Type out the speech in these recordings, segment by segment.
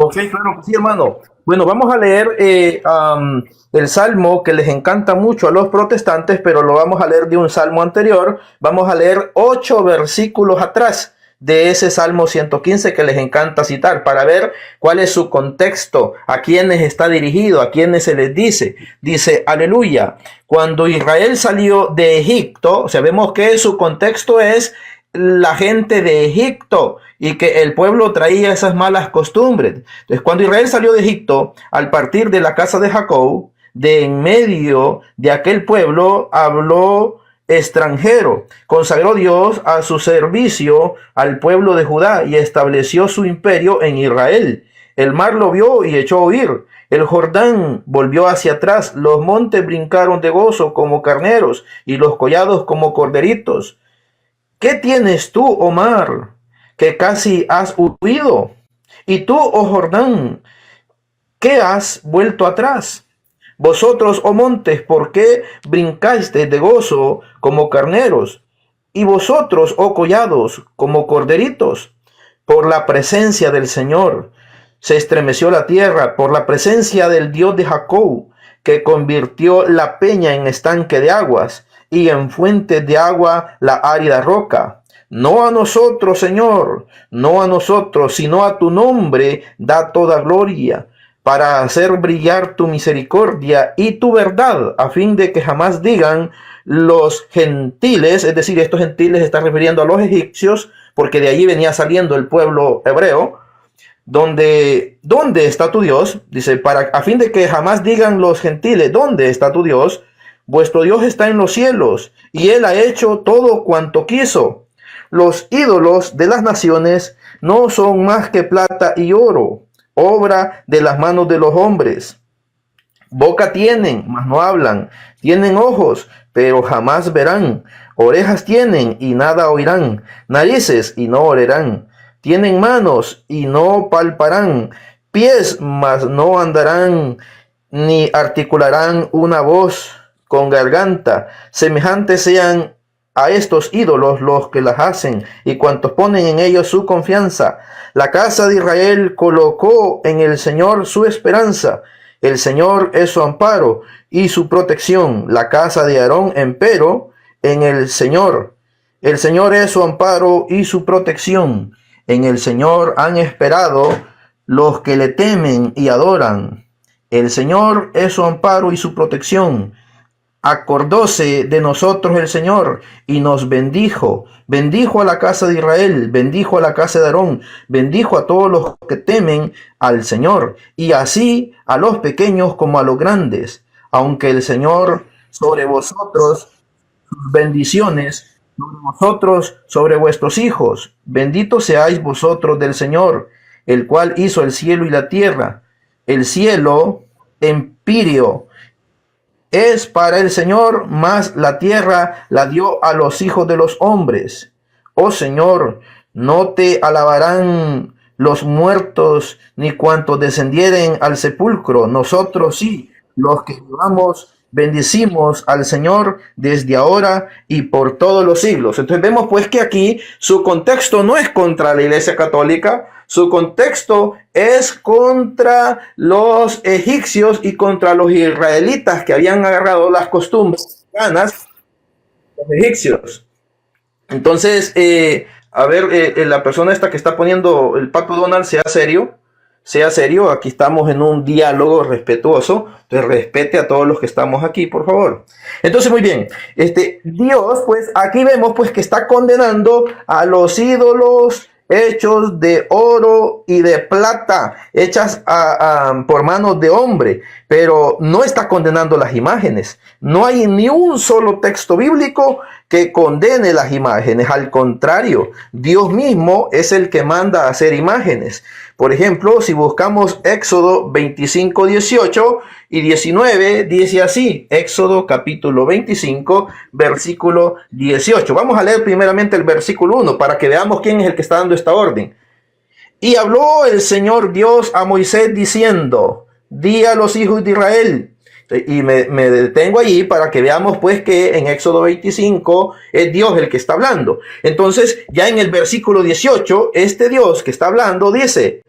Ok, claro que sí, hermano. Bueno, vamos a leer el salmo que les encanta mucho a los protestantes, pero lo vamos a leer de un salmo anterior. Vamos a leer 8 versículos atrás de ese Salmo 115 que les encanta citar para ver cuál es su contexto, a quiénes está dirigido, a quiénes se les dice. Dice, aleluya, cuando Israel salió de Egipto, o sea, vemos que su contexto es la gente de Egipto y que el pueblo traía esas malas costumbres. Entonces, cuando Israel salió de Egipto, al partir de la casa de Jacob, de en medio de aquel pueblo habló extranjero, consagró Dios a su servicio al pueblo de Judá y estableció su imperio en Israel. El mar lo vio y echó a huir. El Jordán volvió hacia atrás, los montes brincaron de gozo como carneros y los collados como corderitos. ¿Qué tienes tú, oh mar, que casi has huido? Y tú, oh Jordán, ¿qué has vuelto atrás? Vosotros, oh montes, ¿por qué brincasteis de gozo como carneros? Y vosotros, oh collados, como corderitos, por la presencia del Señor. Se estremeció la tierra por la presencia del Dios de Jacob, que convirtió la peña en estanque de aguas y en fuente de agua la árida roca. No a nosotros, Señor, no a nosotros, sino a tu nombre da toda gloria, para hacer brillar tu misericordia y tu verdad, a fin de que jamás digan los gentiles, es decir, estos gentiles se están refiriendo a los egipcios, porque de allí venía saliendo el pueblo hebreo, ¿dónde está tu Dios? Dice, a fin de que jamás digan los gentiles, ¿dónde está tu Dios? Vuestro Dios está en los cielos, y Él ha hecho todo cuanto quiso. Los ídolos de las naciones no son más que plata y oro, obra de las manos de los hombres. Boca tienen, mas no hablan. Tienen ojos, pero jamás verán. Orejas tienen y nada oirán. Narices y no olerán. Tienen manos y no palparán. Pies, mas no andarán, ni articularán una voz. Con garganta, semejantes sean a estos ídolos los que las hacen y cuantos ponen en ellos su confianza. La casa de Israel colocó en el Señor su esperanza. El Señor es su amparo y su protección. La casa de Aarón, empero, en el Señor. El Señor es su amparo y su protección. En el Señor han esperado los que le temen y adoran. El Señor es su amparo y su protección. Acordóse de nosotros el Señor y nos bendijo. Bendijo a la casa de Israel, bendijo a la casa de Aarón, bendijo a todos los que temen al Señor, y así a los pequeños como a los grandes. Aunque el Señor sobre vosotros, sus bendiciones, sobre vosotros, sobre vuestros hijos. Benditos seáis vosotros del Señor, el cual hizo el cielo y la tierra. El cielo, empíreo, es para el Señor, mas la tierra la dio a los hijos de los hombres. Oh Señor, no te alabarán los muertos, ni cuantos descendieren al sepulcro. Nosotros sí, los que vivamos, bendecimos al Señor desde ahora y por todos los siglos. Entonces vemos pues que aquí su contexto no es contra la Iglesia Católica, su contexto es contra los egipcios y contra los israelitas que habían agarrado las costumbres ganas los egipcios. Entonces, la persona esta que está poniendo el Pato Donald, sea serio, aquí estamos en un diálogo respetuoso, entonces respete a todos los que estamos aquí, por favor. Entonces, muy bien, Dios, pues aquí vemos pues que está condenando a los ídolos hechos de oro y de plata, hechas por manos de hombre, pero no está condenando las imágenes. No hay ni un solo texto bíblico que condene las imágenes. Al contrario, Dios mismo es el que manda a hacer imágenes. Por ejemplo, si buscamos Éxodo 25, 18 y 19, dice así, Éxodo capítulo 25, versículo 18. Vamos a leer primeramente el versículo 1 para que veamos quién es el que está dando esta orden. Y habló el Señor Dios a Moisés diciendo, di a los hijos de Israel. Y me detengo allí para que veamos pues que en Éxodo 25 es Dios el que está hablando. Entonces ya en el versículo 18, este Dios que está hablando dice,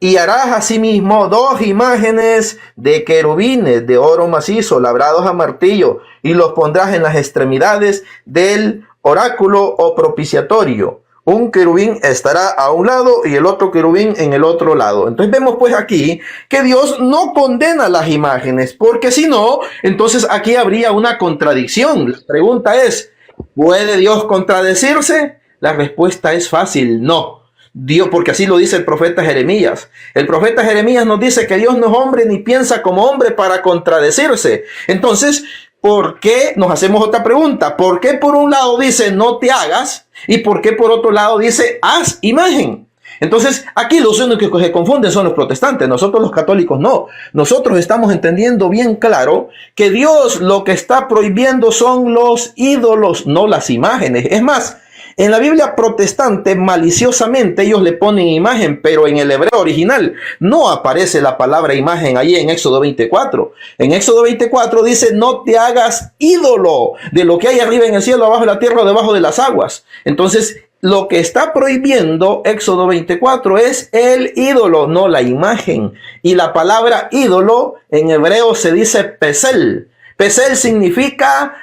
Y harás asimismo 2 imágenes de querubines de oro macizo, labrados a martillo, y los pondrás en las extremidades del oráculo o propiciatorio. Un querubín estará a un lado y el otro querubín en el otro lado. Entonces vemos pues aquí que Dios no condena las imágenes, porque si no, entonces aquí habría una contradicción. La pregunta es, ¿puede Dios contradecirse? La respuesta es fácil, no. Dios, porque así lo dice el profeta Jeremías. El profeta Jeremías nos dice que Dios no es hombre ni piensa como hombre para contradecirse. Entonces, ¿por qué? Nos hacemos otra pregunta. ¿Por qué por un lado dice no te hagas y por qué por otro lado dice haz imagen? Entonces, aquí los únicos que se confunden son los protestantes, nosotros los católicos no. Nosotros estamos entendiendo bien claro que Dios lo que está prohibiendo son los ídolos, no las imágenes. Es más, en la Biblia protestante, maliciosamente, ellos le ponen imagen, pero en el hebreo original no aparece la palabra imagen ahí en Éxodo 24. En Éxodo 24 dice, no te hagas ídolo de lo que hay arriba en el cielo, abajo en la tierra o debajo de las aguas. Entonces, lo que está prohibiendo Éxodo 24 es el ídolo, no la imagen. Y la palabra ídolo en hebreo se dice pesel. Pesel significa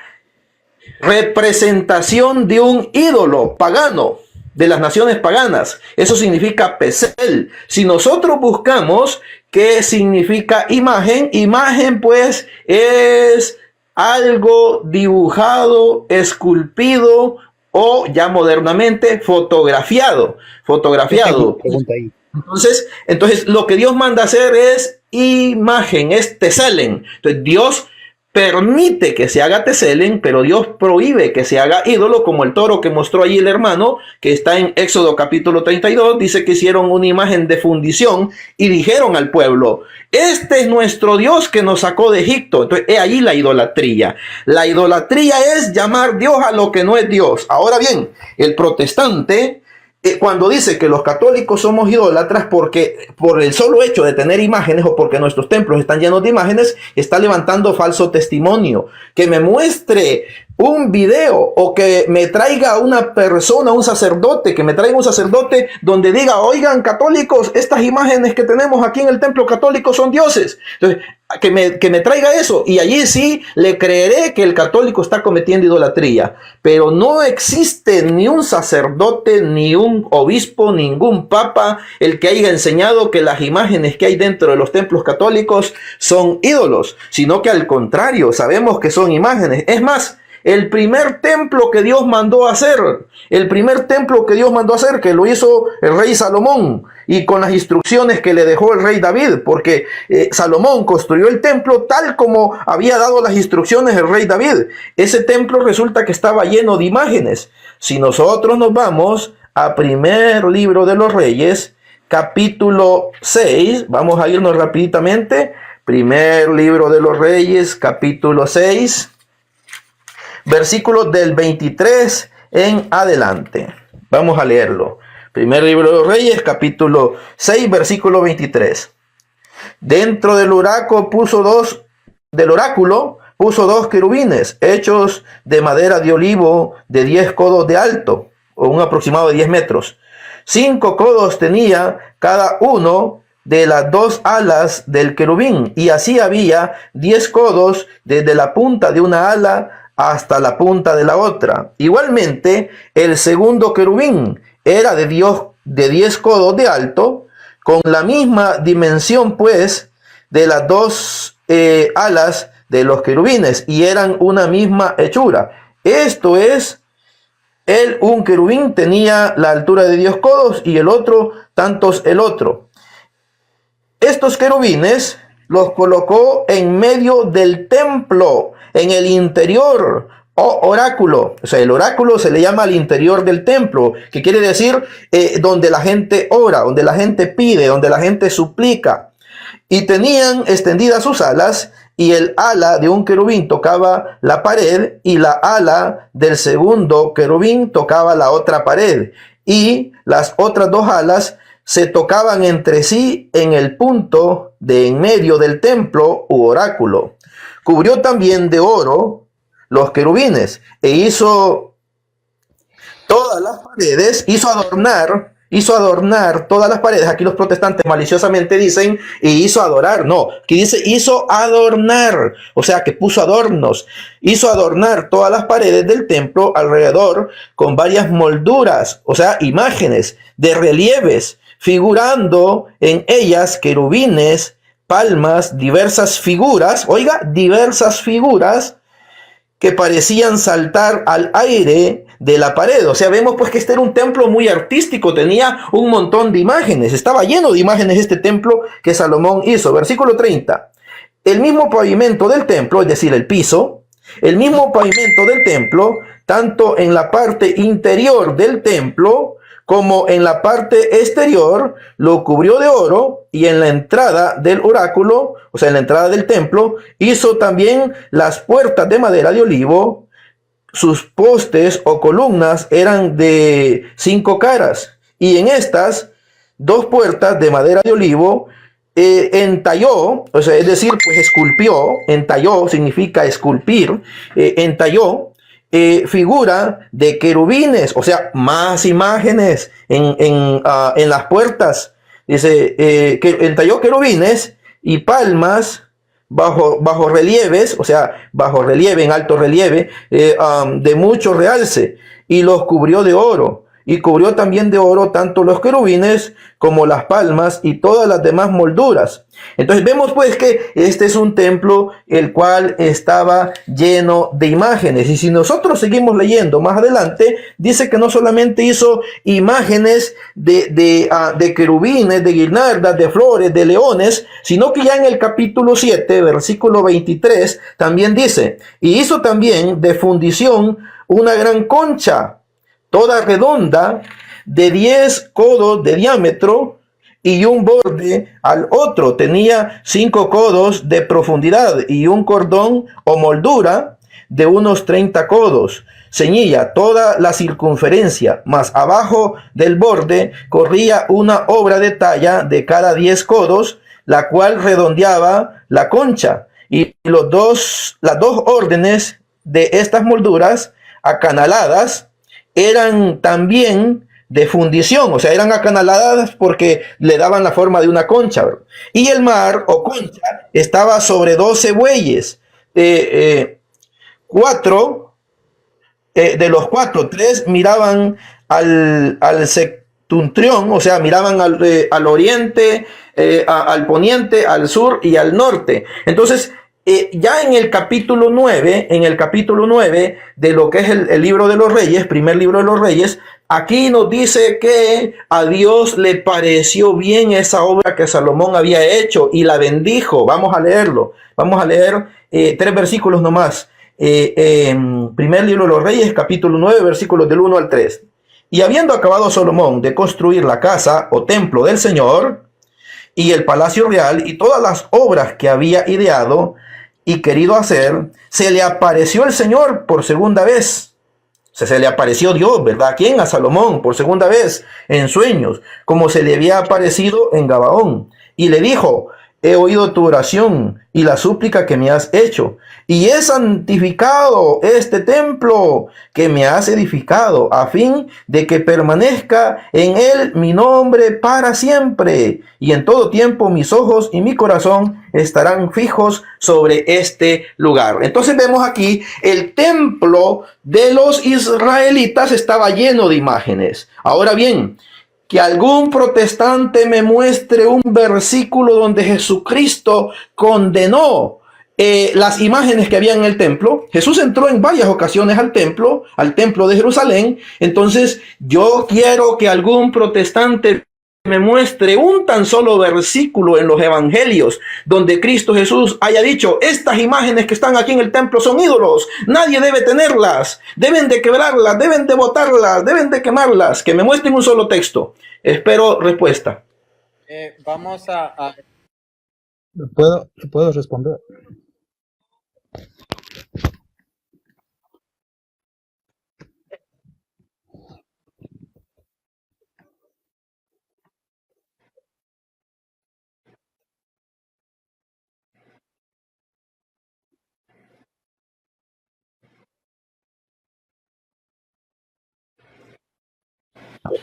representación de un ídolo pagano, de las naciones paganas. Eso significa pesel. Si nosotros buscamos qué significa imagen, imagen pues es algo dibujado, esculpido o ya modernamente fotografiado. Entonces lo que Dios manda hacer es imagen, es teselen. Entonces Dios permite que se haga teselen, pero Dios prohíbe que se haga ídolo, como el toro que mostró allí el hermano, que está en Éxodo capítulo 32, dice que hicieron una imagen de fundición y dijeron al pueblo, este es nuestro Dios que nos sacó de Egipto. Entonces, es ahí la idolatría. La idolatría es llamar Dios a lo que no es Dios. Ahora bien, el protestante, cuando dice que los católicos somos idólatras porque por el solo hecho de tener imágenes o porque nuestros templos están llenos de imágenes, está levantando falso testimonio. Que me muestre un video o que me traiga una persona, un sacerdote, que me traiga un sacerdote donde diga, oigan católicos, estas imágenes que tenemos aquí en el templo católico son dioses. Entonces, que me traiga eso y allí sí le creeré que el católico está cometiendo idolatría, pero no existe ni un sacerdote, ni un obispo, ningún papa el que haya enseñado que las imágenes que hay dentro de los templos católicos son ídolos, sino que al contrario, sabemos que son imágenes. Es más, el primer templo que Dios mandó a hacer, que lo hizo el rey Salomón, y con las instrucciones que le dejó el rey David, porque Salomón construyó el templo tal como había dado las instrucciones el rey David. Ese templo resulta que estaba lleno de imágenes. Si nosotros nos vamos a primer libro de los Reyes, capítulo 6, vamos a irnos rapiditamente, primer libro de los Reyes, capítulo 6, versículos del 23 en adelante. Vamos a leerlo. Primer libro de los Reyes, capítulo 6, versículo 23. Dentro del oráculo puso dos querubines hechos de madera de olivo de 10 codos de alto, o un aproximado de 10 metros. 5 codos tenía cada uno de las 2 alas del querubín, y así había 10 codos desde la punta de una ala hasta la punta de la otra. Igualmente, el segundo querubín era de 10 codos de alto, con la misma dimensión pues de las 2 alas de los querubines, y eran una misma hechura. Esto es, un querubín tenía la altura de 10 codos y el otro tantos el otro. Estos querubines los colocó en medio del templo, en el interior, oráculo. O sea, el oráculo se le llama al interior del templo, que quiere decir donde la gente ora, donde la gente pide, donde la gente suplica. Y tenían extendidas sus alas, y el ala de un querubín tocaba la pared, y la ala del segundo querubín tocaba la otra pared, y las otras 2 alas se tocaban entre sí en el punto de en medio del templo u oráculo. Cubrió también de oro los querubines, e hizo todas las paredes, hizo adornar hizo adornar todas las paredes. Aquí los protestantes maliciosamente dicen y hizo adorar. No, aquí dice hizo adornar, o sea que puso adornos. Hizo adornar todas las paredes del templo alrededor con varias molduras, o sea, imágenes de relieves, figurando en ellas querubines, palmas, diversas figuras, oiga, diversas figuras que parecían saltar al aire de la pared. O sea, vemos pues que este era un templo muy artístico, tenía un montón de imágenes, estaba lleno de imágenes este templo que Salomón hizo. Versículo 30. El mismo pavimento del templo, es decir, el piso, el mismo pavimento del templo, tanto en la parte interior del templo como en la parte exterior, lo cubrió de oro, y en la entrada del oráculo, o sea, en la entrada del templo, hizo también las puertas de madera de olivo. Sus postes o columnas eran de 5 caras, y en estas dos puertas de madera de olivo entalló, o sea, es decir, pues esculpió. Entalló significa esculpir. Entalló figura de querubines, o sea, más imágenes en las puertas. Dice que entalló querubines y palmas bajo relieves, o sea, bajo relieve, en alto relieve, de mucho realce, y los cubrió de oro. Y cubrió también de oro tanto los querubines como las palmas y todas las demás molduras. Entonces vemos pues que este es un templo el cual estaba lleno de imágenes. Y si nosotros seguimos leyendo más adelante, dice que no solamente hizo imágenes de querubines, de guirnaldas, de flores, de leones, sino que ya en el capítulo 7, versículo 23, también dice, y hizo también de fundición una gran concha, toda redonda, de 10 codos de diámetro y un borde al otro. Tenía 5 codos de profundidad y un cordón o moldura de unos 30 codos. Ceñía toda la circunferencia, mas abajo del borde corría una obra de talla de cada 10 codos, la cual redondeaba la concha. Y las dos órdenes de estas molduras acanaladas eran también de fundición, o sea, eran acanaladas porque le daban la forma de una concha, ¿verdad? Y el mar o concha estaba sobre 12 bueyes. Eh, eh, cuatro, de los cuatro, tres miraban al septentrión, o sea, miraban al oriente, al poniente, al sur y al norte. Entonces, ya en el capítulo 9 de lo que es el libro de los reyes, primer libro de los reyes, aquí nos dice que a Dios le pareció bien esa obra que Salomón había hecho y la bendijo. Vamos a leerlo. Vamos a leer 3 versículos nomás. Primer libro de los Reyes, capítulo 9, versículos del 1 al 3. Y habiendo acabado Salomón de construir la casa o templo del Señor, y el palacio real, y todas las obras que había ideado y querido hacer, se le apareció el Señor por segunda vez. O sea, se le apareció Dios, ¿verdad? ¿A quién? A Salomón, por segunda vez, en sueños, como se le había aparecido en Gabaón. Y le dijo, he oído tu oración y la súplica que me has hecho, y he santificado este templo que me has edificado, a fin de que permanezca en él mi nombre para siempre, y en todo tiempo mis ojos y mi corazón estarán fijos sobre este lugar. Entonces vemos aquí el templo de los israelitas estaba lleno de imágenes. Ahora bien, que algún protestante me muestre un versículo donde Jesucristo condenó las imágenes que había en el templo. Jesús entró en varias ocasiones al templo de Jerusalén. Entonces, yo quiero que algún protestante me muestre un tan solo versículo en los evangelios donde Cristo Jesús haya dicho, estas imágenes que están aquí en el templo son ídolos, nadie debe tenerlas, deben de quebrarlas, deben de botarlas, deben de quemarlas. Que me muestren un solo texto. Espero respuesta. Vamos a... ¿Puedo responder?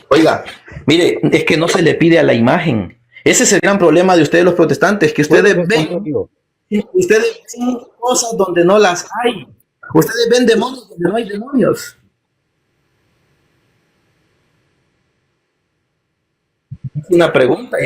Oiga, mire, es que no se le pide a la imagen. Ese es el gran problema de ustedes los protestantes, que ¿Puedo responder yo? ustedes ven cosas donde no las hay. Ustedes ven demonios donde no hay demonios. Es una pregunta.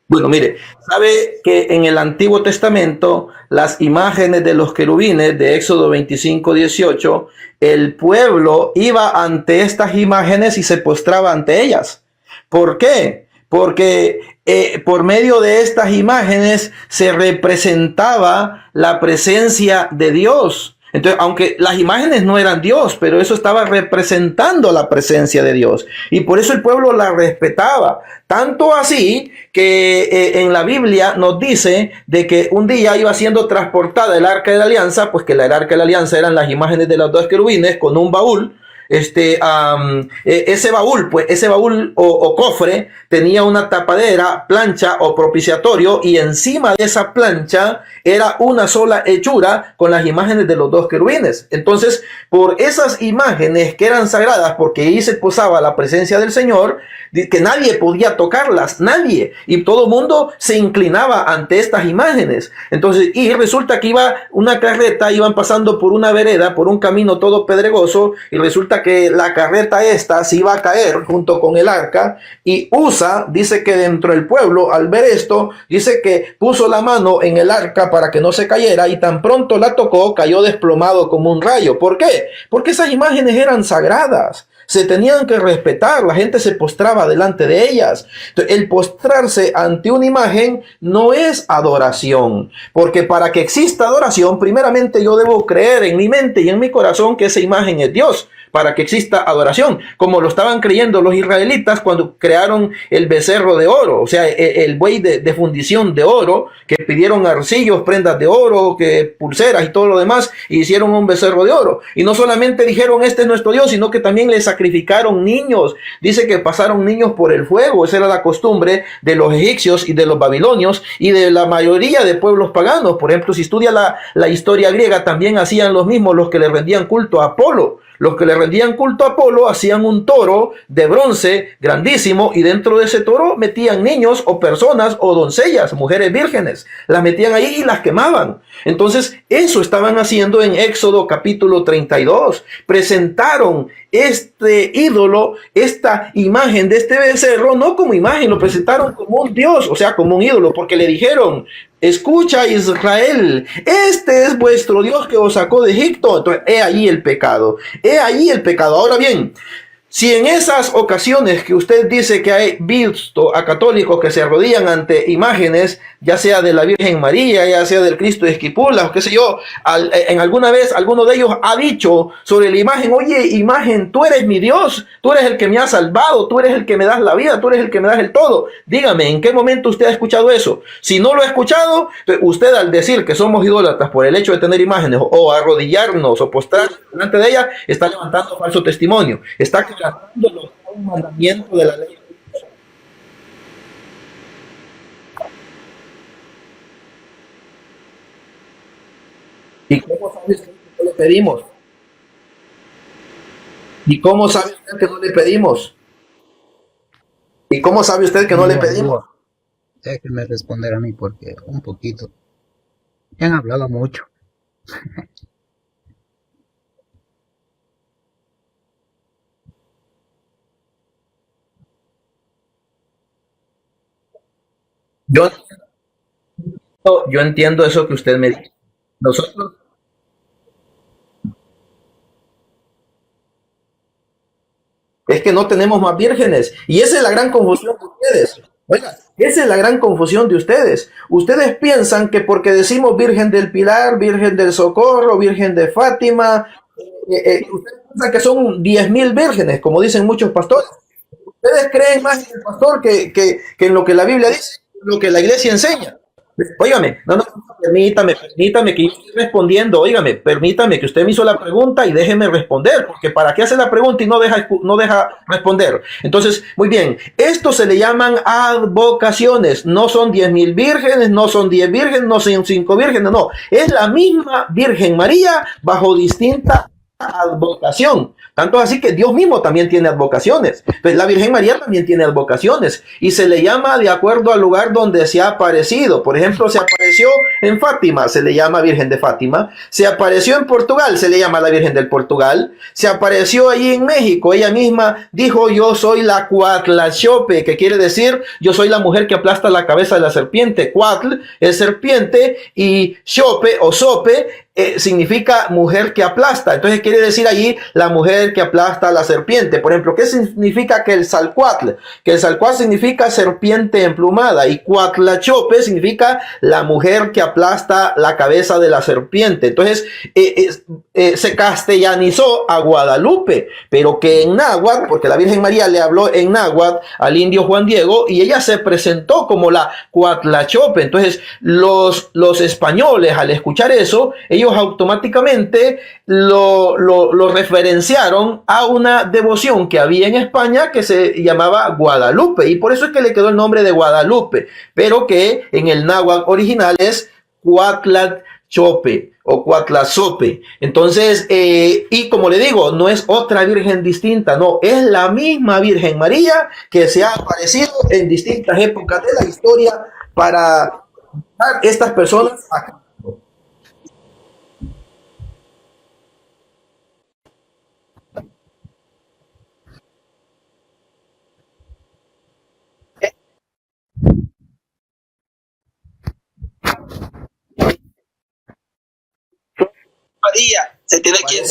Bueno, mire, sabe que en el Antiguo Testamento las imágenes de los querubines de Éxodo 25:18, el pueblo iba ante estas imágenes y se postraba ante ellas. ¿Por qué? Porque por medio de estas imágenes se representaba la presencia de Dios. Entonces, aunque las imágenes no eran Dios, pero eso estaba representando la presencia de Dios. Y por eso el pueblo la respetaba. Tanto así que en la Biblia nos dice de que un día iba siendo transportada el arca de la alianza, pues que el arca de la alianza eran las imágenes de los dos querubines con un baúl. Ese baúl o cofre tenía una tapadera, plancha o propiciatorio, y encima de esa plancha era una sola hechura con las imágenes de los dos querubines. Entonces, por esas imágenes que eran sagradas, porque ahí se posaba la presencia del Señor, que nadie podía tocarlas, nadie, y todo el mundo se inclinaba ante estas imágenes. Entonces, y resulta que iba una carreta, iban pasando por una vereda, por un camino todo pedregoso, y resulta que la carreta esta se iba a caer junto con el arca, y Usa dice que dentro del pueblo, al ver esto, dice que puso la mano en el arca para que no se cayera, y tan pronto la tocó, cayó desplomado como un rayo. ¿Por qué? Porque esas imágenes eran sagradas, se tenían que respetar, la gente se postraba delante de ellas. Entonces, el postrarse ante una imagen no es adoración, porque para que exista adoración, primeramente yo debo creer en mi mente y en mi corazón que esa imagen es Dios, para que exista adoración, como lo estaban creyendo los israelitas cuando crearon el becerro de oro, o sea, el buey de fundición de oro, que pidieron arcillos, prendas de oro, que pulseras y todo lo demás, y hicieron un becerro de oro. Y no solamente dijeron, este es nuestro Dios, sino que también le sacrificaron niños. Dice que pasaron niños por el fuego. Esa era la costumbre de los egipcios y de los babilonios y de la mayoría de pueblos paganos. Por ejemplo, si estudia la historia griega, también hacían los mismos los que le rendían culto a Apolo. Los que le rendían culto a Apolo hacían un toro de bronce grandísimo, y dentro de ese toro metían niños o personas o doncellas, mujeres vírgenes. Las metían ahí y las quemaban. Entonces, eso estaban haciendo en Éxodo capítulo 32. Presentaron este ídolo, esta imagen de este becerro, no como imagen, lo presentaron como un dios, o sea, como un ídolo, porque le dijeron, escucha Israel, este es vuestro Dios que os sacó de Egipto. Entonces, he ahí el pecado, he ahí el pecado. Ahora bien, si en esas ocasiones que usted dice que ha visto a católicos que se arrodillan ante imágenes, ya sea de la Virgen María, ya sea del Cristo de Esquipulas, o qué sé yo, en alguna vez alguno de ellos ha dicho sobre la imagen, oye, imagen, tú eres mi Dios, tú eres el que me ha salvado, tú eres el que me das la vida, tú eres el que me das el todo. Dígame, ¿en qué momento usted ha escuchado eso? Si no lo ha escuchado, usted al decir que somos idólatras por el hecho de tener imágenes o arrodillarnos o postrarnos delante de ellas, está levantando falso testimonio, está quebrantando un mandamiento de la ley. ¿Y cómo sabe usted que no le pedimos? ¿Y cómo sabe usted que no le pedimos? ¿Y cómo sabe usted que no le pedimos? Yo, déjenme responder a mí porque un poquito. Ya han hablado mucho. Yo, yo entiendo eso que usted me dice. Nosotros, es que no tenemos más vírgenes. Y esa es la gran confusión de ustedes. Oiga, esa es la gran confusión de ustedes. Ustedes piensan que porque decimos Virgen del Pilar, Virgen del Socorro, Virgen de Fátima, ustedes piensan que son 10.000 vírgenes, como dicen muchos pastores. Ustedes creen más en el pastor que en lo que la Biblia dice, lo que la iglesia enseña. Óigame, no, permítame que yo estoy respondiendo, óigame, permítame que usted me hizo la pregunta y déjeme responder, porque para qué hace la pregunta y no deja responder. Entonces, muy bien, esto se le llaman advocaciones, no son 10.000 vírgenes, no son 10 vírgenes, no son 5 vírgenes, no, es la misma Virgen María bajo distinta advocación. Tanto así que Dios mismo también tiene advocaciones. Pues la Virgen María también tiene advocaciones y se le llama de acuerdo al lugar donde se ha aparecido. Por ejemplo, se apareció en Fátima, se le llama Virgen de Fátima. Se apareció en Portugal, se le llama la Virgen del Portugal. Se apareció allí en México. Ella misma dijo: yo soy la Cuatlachope, que quiere decir yo soy la mujer que aplasta la cabeza de la serpiente. Cuatl es serpiente y Chope o Sope significa mujer que aplasta. Entonces quiere decir allí la mujer que aplasta a la serpiente. Por ejemplo, ¿qué significa que el Salcuatl? Que el Salcuatl significa serpiente emplumada y Cuatlachope significa la mujer que aplasta la cabeza de la serpiente. Entonces se castellanizó a Guadalupe, pero que en náhuatl, porque la Virgen María le habló en náhuatl al indio Juan Diego y ella se presentó como la Cuatlachope. Entonces los españoles, al escuchar eso, ellos automáticamente lo referenciaron a una devoción que había en España que se llamaba Guadalupe, y por eso es que le quedó el nombre de Guadalupe, pero que en el náhuatl original es Cuatlachope o Cuatlazope. Entonces, y como le digo, no es otra virgen distinta, no, es la misma Virgen María que se ha aparecido en distintas épocas de la historia para dar estas personas acá. María, se tiene que...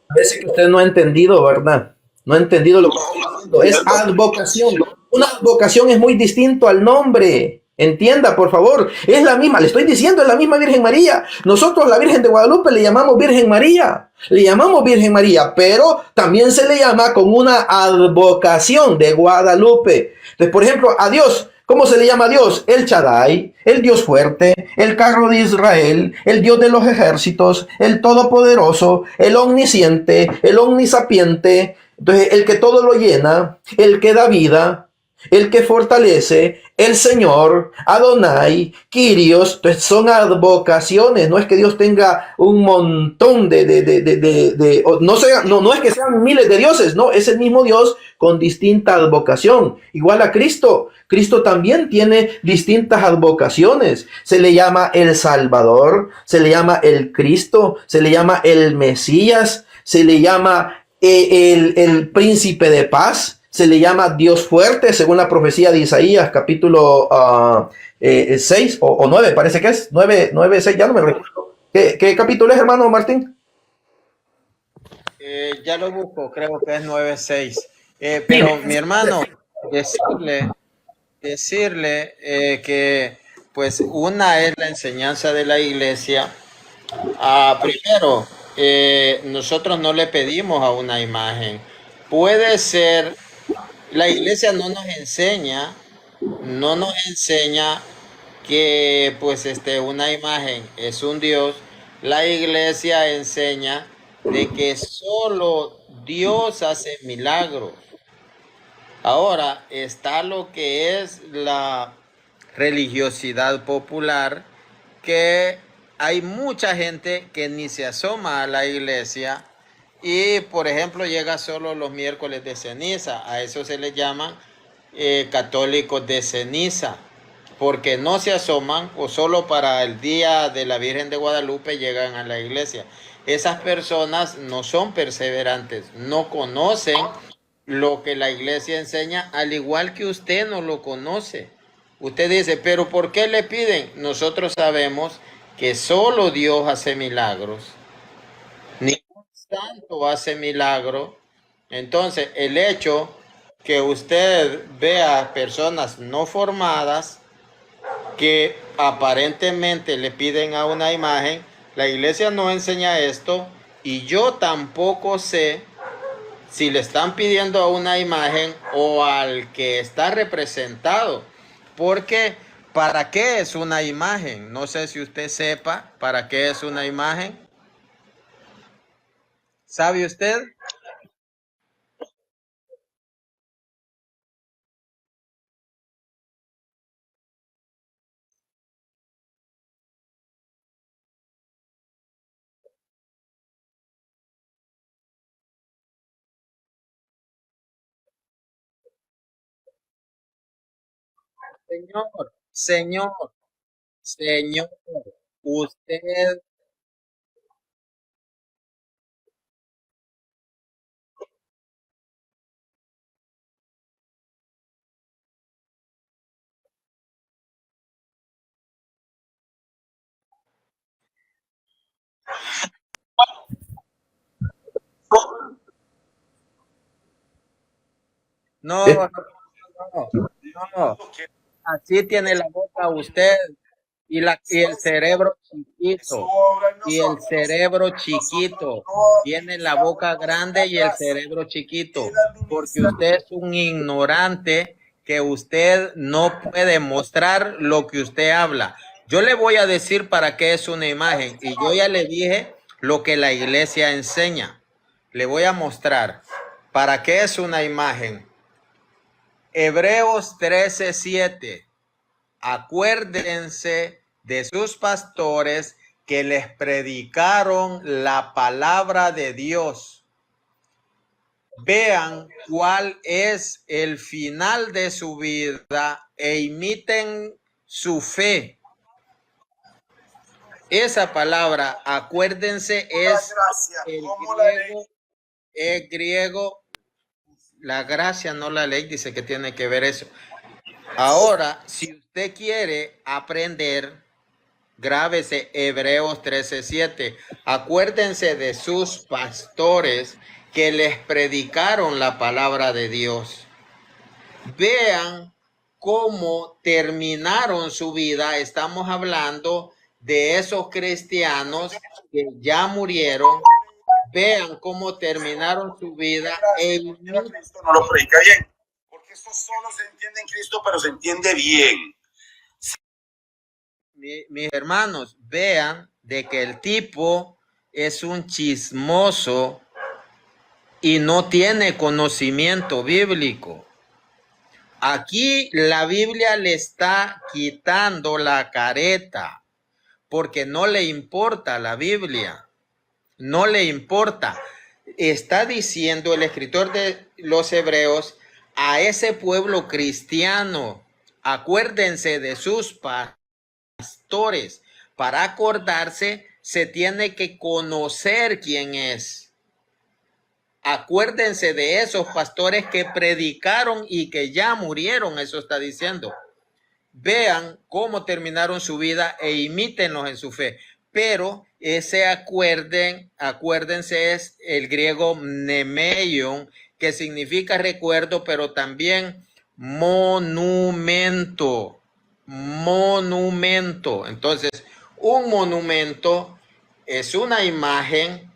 Parece que usted no ha entendido, ¿verdad? No ha entendido lo que estoy diciendo. Es advocación. Una advocación es muy distinto al nombre. Entienda, por favor. Es la misma, le estoy diciendo, es la misma Virgen María. Nosotros, la Virgen de Guadalupe, le llamamos Virgen María. Le llamamos Virgen María, pero también se le llama con una advocación de Guadalupe. Entonces, por ejemplo, a Dios, ¿cómo se le llama a Dios? El Shaddai, el Dios fuerte, el carro de Israel, el Dios de los ejércitos, el todopoderoso, el omnisciente, el omnisapiente. Entonces, el que todo lo llena, el que da vida, el que fortalece, el Señor, Adonai, Kyrios. Entonces son advocaciones. No es que Dios tenga un montón no es que sean miles de dioses, no, es el mismo Dios con distinta advocación. Igual a Cristo. Cristo también tiene distintas advocaciones. Se le llama el Salvador, se le llama el Cristo, se le llama el Mesías, se le llama el príncipe de paz, se le llama Dios fuerte, según la profecía de Isaías, capítulo 6 o 9, parece que es 9, 6, ya no me recuerdo. ¿Qué capítulo es, hermano Martín? Ya lo busco, creo que es 9:6. Pero mi hermano, decirle que pues una es la enseñanza de la iglesia. Primero, nosotros no le pedimos a una imagen. Puede ser, la iglesia no nos enseña que pues una imagen es un Dios. La iglesia enseña de que solo Dios hace milagros. Ahora está lo que es la religiosidad popular, que hay mucha gente que ni se asoma a la iglesia y, por ejemplo, llega solo los miércoles de ceniza. A eso se le llaman católicos de ceniza, porque no se asoman o solo para el día de la Virgen de Guadalupe llegan a la iglesia. Esas personas no son perseverantes, no conocen lo que la iglesia enseña, al igual que usted no lo conoce. Usted dice, pero ¿por qué le piden? Nosotros sabemos que solo Dios hace milagros. Ningún santo hace milagro. Entonces, el hecho que usted vea personas no formadas que aparentemente le piden a una imagen, la iglesia no enseña esto y yo tampoco sé si le están pidiendo a una imagen o al que está representado. Porque, ¿para qué es una imagen? No sé si usted sepa para qué es una imagen. ¿Sabe usted? Señor, señor, señor, usted no, no, Es- no, no. Así tiene la boca usted y el cerebro chiquito. Y el cerebro chiquito. Tiene la boca grande y el cerebro chiquito. Porque usted es un ignorante que usted no puede mostrar lo que usted habla. Yo le voy a decir para qué es una imagen. Y yo ya le dije lo que la iglesia enseña. Le voy a mostrar para qué es una imagen. Hebreos 13:7. Acuérdense de sus pastores que les predicaron la palabra de Dios. Vean cuál es el final de su vida e imiten su fe. Esa palabra, acuérdense, es griego, la gracia, no la ley, dice que tiene que ver eso. Ahora, si usted quiere aprender, grábese Hebreos 13:7. Acuérdense de sus pastores que les predicaron la palabra de Dios. Vean cómo terminaron su vida. Estamos hablando de esos cristianos que ya murieron. Vean cómo terminaron su vida. Cristo no lo predica bien, porque esto solo se entiende en Cristo, pero se entiende bien. Mis hermanos, vean de que el tipo es un chismoso y no tiene conocimiento bíblico. Aquí la Biblia le está quitando la careta porque no le importa la Biblia, no le importa. Está diciendo el escritor de los Hebreos a ese pueblo cristiano, acuérdense de sus pastores. Para acordarse, se tiene que conocer quién es. Acuérdense de esos pastores que predicaron y que ya murieron, eso está diciendo. Vean cómo terminaron su vida e imítenlos en su fe. Pero ese acuérdense es el griego mnemeion, que significa recuerdo, pero también monumento. Monumento. Entonces, un monumento es una imagen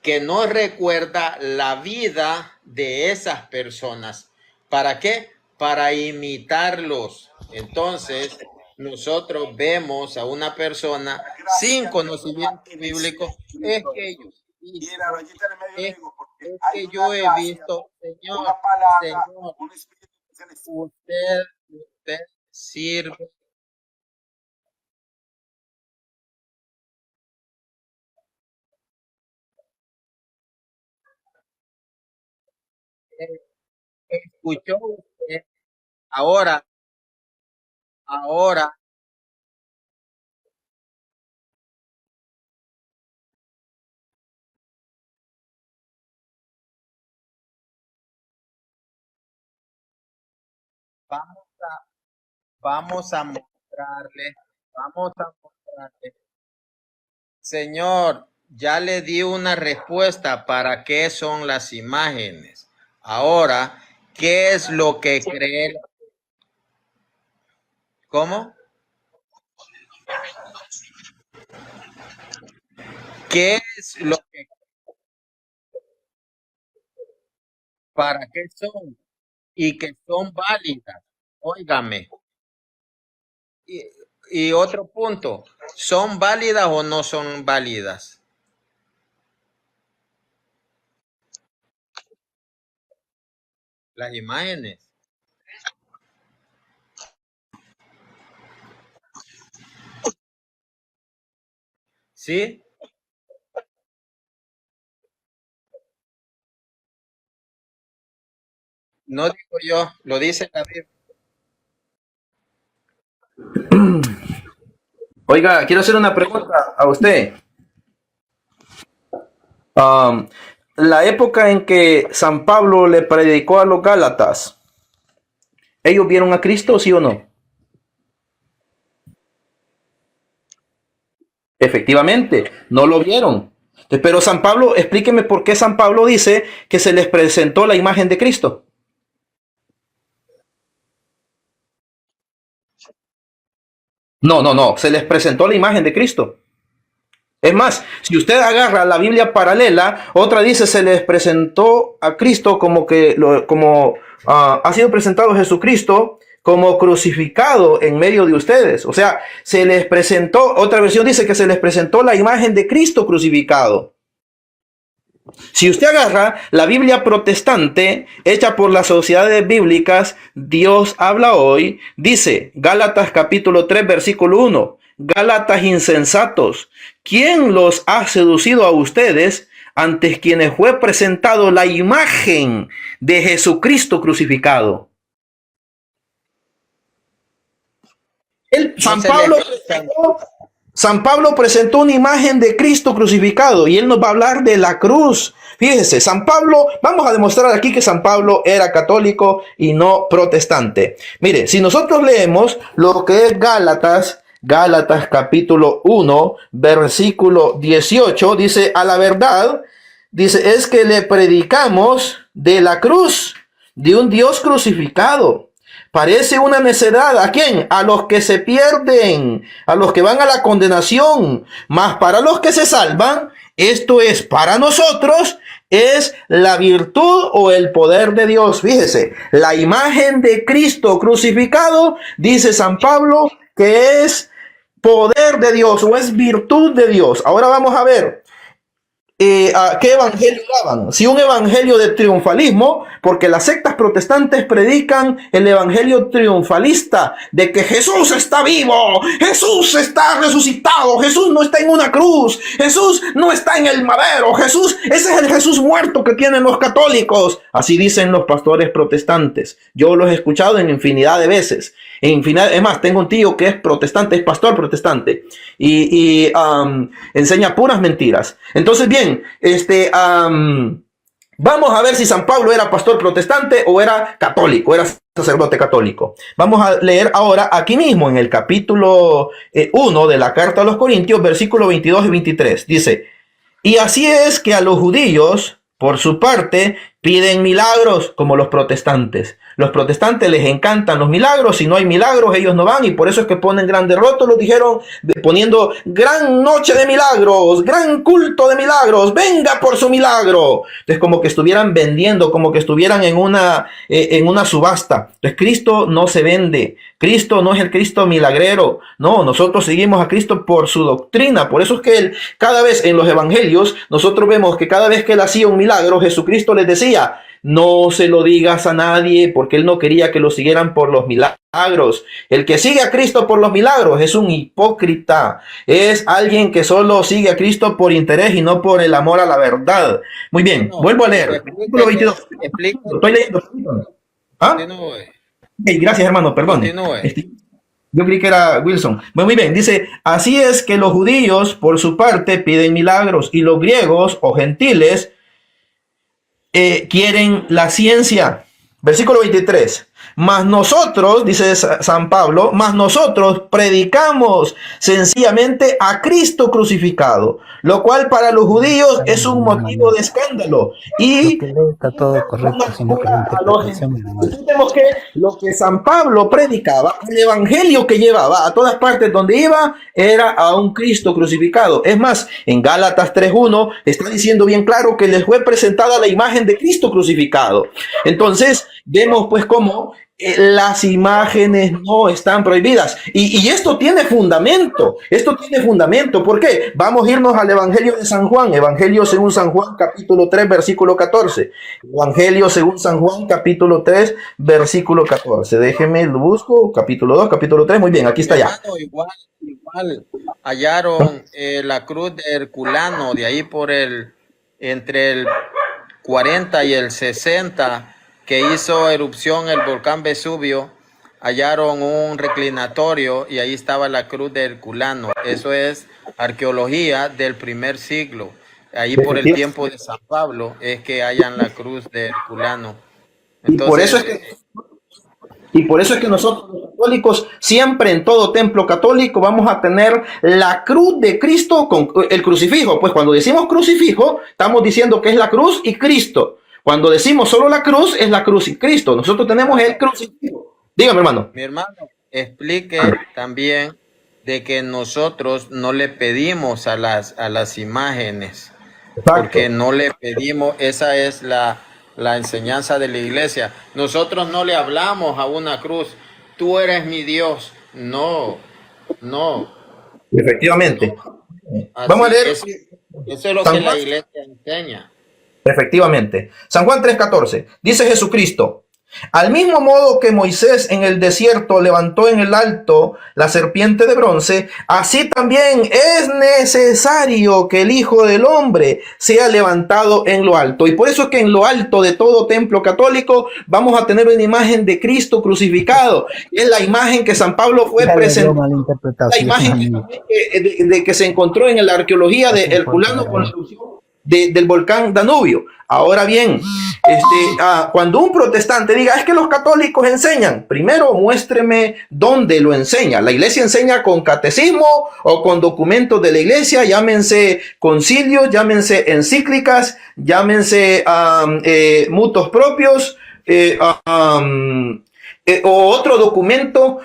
que no recuerda la vida de esas personas. ¿Para qué? Para imitarlos. Entonces, nosotros vemos a una persona sin conocimiento bíblico, es que ellos, Y la rayita en el medio le es, digo, porque es hay que una yo he gracia, visto, señor, una palabra, señor, un espíritu que se les... usted sirve, escuchó usted, ahora, ahora, vamos Vamos a mostrarle, vamos a mostrarle. Señor, ya le di una respuesta para qué son las imágenes. Ahora, ¿qué es lo que cree? ¿Cómo? ¿Qué es lo que, para qué son? Y que son válidas. Óigame. Y, y otro punto, ¿son válidas o no son válidas? Las imágenes. ¿Sí? No digo yo, lo dice la Biblia. Oiga, quiero hacer una pregunta a usted. Um, la época en que San Pablo le predicó a los Gálatas, ¿ellos vieron a Cristo, sí o no? Efectivamente, no lo vieron. Pero San Pablo, explíqueme por qué San Pablo dice que se les presentó la imagen de Cristo. No, se les presentó la imagen de Cristo. Es más, si usted agarra la Biblia paralela, otra dice se les presentó a Cristo como que ha sido presentado Jesucristo como crucificado en medio de ustedes. O sea, se les presentó, otra versión dice que se les presentó la imagen de Cristo crucificado. Si usted agarra la Biblia protestante hecha por las sociedades bíblicas, Dios habla hoy, dice Gálatas capítulo 3 versículo 1, Gálatas insensatos, ¿quién los ha seducido a ustedes ante quienes fue presentado la imagen de Jesucristo crucificado? San Pablo presentó una imagen de Cristo crucificado y él nos va a hablar de la cruz. Fíjese, San Pablo, vamos a demostrar aquí que San Pablo era católico y no protestante. Mire, si nosotros leemos lo que es Gálatas capítulo 1, versículo 18, dice, a la verdad, dice, es que le predicamos de la cruz, de un Dios crucificado. Parece una necedad. ¿A quién? A los que se pierden, a los que van a la condenación. Mas para los que se salvan, esto es para nosotros, es la virtud o el poder de Dios. Fíjese, la imagen de Cristo crucificado, dice San Pablo, que es poder de Dios o es virtud de Dios. Ahora vamos a ver. ¿A qué evangelio daban? Si un evangelio de triunfalismo, porque las sectas protestantes predican el evangelio triunfalista de que Jesús está vivo, Jesús está resucitado, Jesús no está en una cruz, Jesús no está en el madero, Jesús, ese es el Jesús muerto que tienen los católicos. Así dicen los pastores protestantes. Yo los he escuchado en infinidad de veces. Es más, tengo un tío que es protestante, es pastor protestante y enseña puras mentiras. Entonces, bien, vamos a ver si San Pablo era pastor protestante o era católico, era sacerdote católico. Vamos a leer ahora aquí mismo en el capítulo 1 de la carta a los Corintios, versículos 22 y 23. Dice, y así es que a los judíos, por su parte, piden milagros como los protestantes. Los protestantes les encantan los milagros. Si no hay milagros, ellos no van. Y por eso es que ponen grandes rótulos, dijeron, poniendo gran noche de milagros, gran culto de milagros, venga por su milagro. Entonces, como que estuvieran vendiendo, como que estuvieran en una subasta. Entonces, Cristo no se vende. Cristo no es el Cristo milagrero. No, nosotros seguimos a Cristo por su doctrina. Por eso es que él, cada vez en los evangelios, nosotros vemos que cada vez que él hacía un milagro, Jesucristo les decía, no se lo digas a nadie, porque él no quería que lo siguieran por los milagros. El que sigue a Cristo por los milagros es un hipócrita. Es alguien que solo sigue a Cristo por interés y no por el amor a la verdad. Muy bien, vuelvo a leer. Versículo 22. Estoy leyendo. ¿Ah? Okay, gracias, hermano, perdón. Yo creí que era Wilson. Muy bien, dice, así es que los judíos, por su parte, piden milagros, y los griegos o gentiles quieren la ciencia. Versículo 23. Mas nosotros, dice San Pablo, mas nosotros predicamos sencillamente a Cristo crucificado, lo cual para los judíos es un motivo de escándalo Lo y que lee está todo correcto, sino que la a los interpretación era gentiles. mal. Entonces vemos que lo que San Pablo predicaba, el evangelio que llevaba a todas partes donde iba, era a un Cristo crucificado. Es más, en Gálatas 3:1 está diciendo bien claro que les fue presentada la imagen de Cristo crucificado. Entonces, vemos pues cómo las imágenes no están prohibidas. Y esto tiene fundamento. Esto tiene fundamento. ¿Por qué? Vamos a irnos al Evangelio de San Juan. Evangelio según San Juan, capítulo 3, versículo 14. Evangelio según San Juan, capítulo 3, versículo 14. Déjeme, lo busco. Capítulo 2, capítulo 3. Muy bien, aquí está ya. Hermano, igual hallaron la cruz de Herculano, de ahí entre el 40 y el 60, que hizo erupción el volcán Vesubio, hallaron un reclinatorio y ahí estaba la cruz de Herculano. Eso es arqueología del primer siglo. Ahí por el tiempo de San Pablo es que hallan la cruz de Herculano. Entonces, Y por eso es que nosotros los católicos siempre en todo templo católico vamos a tener la cruz de Cristo con el crucifijo. Pues cuando decimos crucifijo, estamos diciendo que es la cruz y Cristo. Cuando decimos solo la cruz, es la cruz y Cristo. Nosotros tenemos el crucifijo. Dígame, hermano. mi hermano, explique también de que nosotros no le pedimos a las imágenes. Exacto. Porque no le pedimos, esa es la enseñanza de la iglesia. Nosotros no le hablamos a una cruz, tú eres mi Dios. No. Efectivamente. Así, Vamos a leer. eso es lo que la iglesia enseña. Efectivamente. San Juan 3:14. Dice Jesucristo: al mismo modo que Moisés en el desierto levantó en el alto la serpiente de bronce, así también es necesario que el Hijo del Hombre sea levantado en lo alto. Y por eso es que en lo alto de todo templo católico vamos a tener una imagen de Cristo crucificado. Es la imagen que San Pablo fue presentando. La imagen que se encontró en la arqueología de Herculano con la erupción del volcán Danubio. Ahora bien, cuando un protestante diga, es que los católicos enseñan, primero muéstreme dónde lo enseña. La iglesia enseña con catecismo o con documentos de la iglesia, llámense concilios, llámense encíclicas, llámense mutuos propios, o otro documento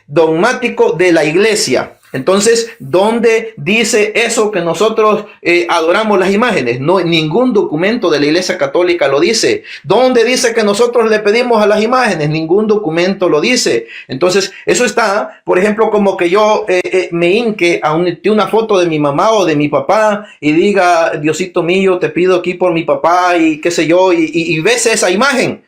dogmático de la iglesia. Entonces, ¿dónde dice eso que nosotros adoramos las imágenes? No, ningún documento de la Iglesia Católica lo dice. ¿Dónde dice que nosotros le pedimos a las imágenes? Ningún documento lo dice. Entonces, eso está, por ejemplo, como que yo me hinque a una foto de mi mamá o de mi papá y diga, Diosito mío, te pido aquí por mi papá y qué sé yo, y ves esa imagen.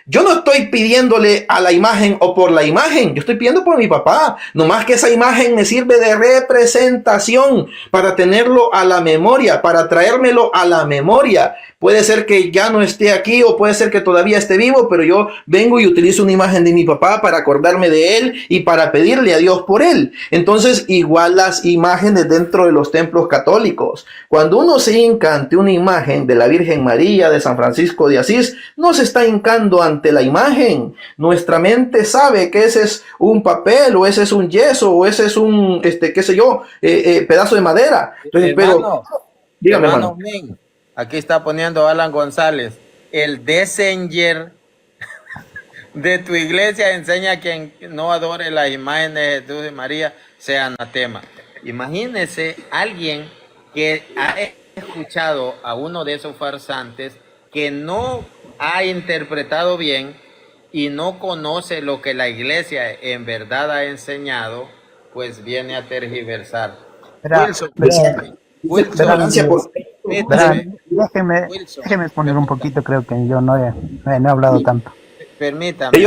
Yo no estoy pidiéndole a la imagen o por la imagen, yo estoy pidiendo por mi papá. Nomás que esa imagen me sirve de representación para tenerlo a la memoria, para traérmelo a la memoria. Puede ser que ya no esté aquí o puede ser que todavía esté vivo, pero yo vengo y utilizo una imagen de mi papá para acordarme de él y para pedirle a Dios por él. Entonces, igual las imágenes dentro de los templos católicos. Cuando uno se hinca ante una imagen de la Virgen María, de San Francisco de Asís, no se está hincando ante la imagen. Nuestra mente sabe que ese es un papel, o ese es un yeso, o ese es un, qué sé yo, pedazo de madera. Entonces, Hermano, dígame, hermano. Aquí está poniendo Alan González. El Messenger de tu iglesia enseña a quien no adore las imágenes de Jesús y María sea anatema. Imagínese alguien que ha escuchado a uno de esos farsantes que no ha interpretado bien y no conoce lo que la iglesia en verdad ha enseñado, pues viene a tergiversar. Déjeme poner un poquito, creo que yo no he hablado tanto. Permítame.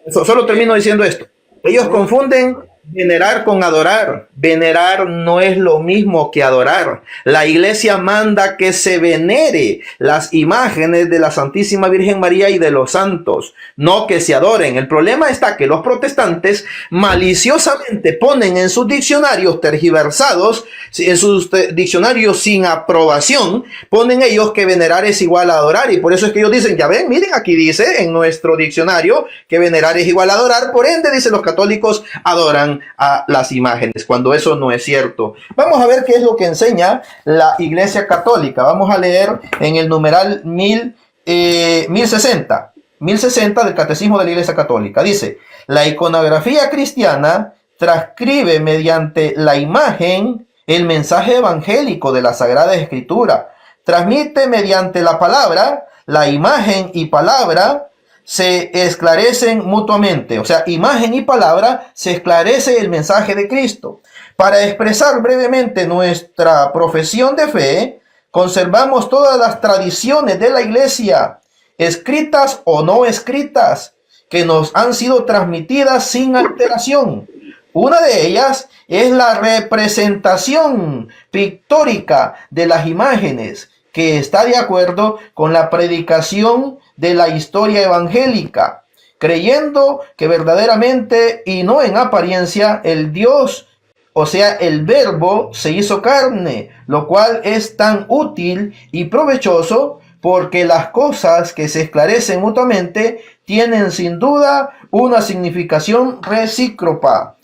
Solo termino diciendo esto. Ellos confunden venerar con adorar. venerar no es lo mismo que adorar. La iglesia manda que se venere las imágenes de la Santísima Virgen María y de los santos, no que se adoren. El problema está que los protestantes maliciosamente ponen en sus diccionarios tergiversados, en sus diccionarios sin aprobación, ponen ellos que venerar es igual a adorar, y por eso es que ellos dicen, ya ven, miren, aquí dice en nuestro diccionario que venerar es igual a adorar, por ende, dicen los católicos, adoran a las imágenes, cuando eso no es cierto. Vamos a ver qué es lo que enseña la Iglesia Católica. Vamos a leer en el numeral 1060 del Catecismo de la Iglesia Católica. Dice, la iconografía cristiana transcribe mediante la imagen el mensaje evangélico de la Sagrada Escritura. Transmite mediante la palabra, la imagen y palabra se esclarecen mutuamente. O sea, imagen y palabra se esclarece el mensaje de Cristo. Para expresar brevemente nuestra profesión de fe, conservamos todas las tradiciones de la Iglesia, escritas o no escritas, que nos han sido transmitidas sin alteración. Una de ellas es la representación pictórica de las imágenes, que está de acuerdo con la predicación de la historia evangélica, creyendo que verdaderamente y no en apariencia el Dios, o sea, el Verbo, se hizo carne, lo cual es tan útil y provechoso porque las cosas que se esclarecen mutuamente tienen sin duda una significación recíproca.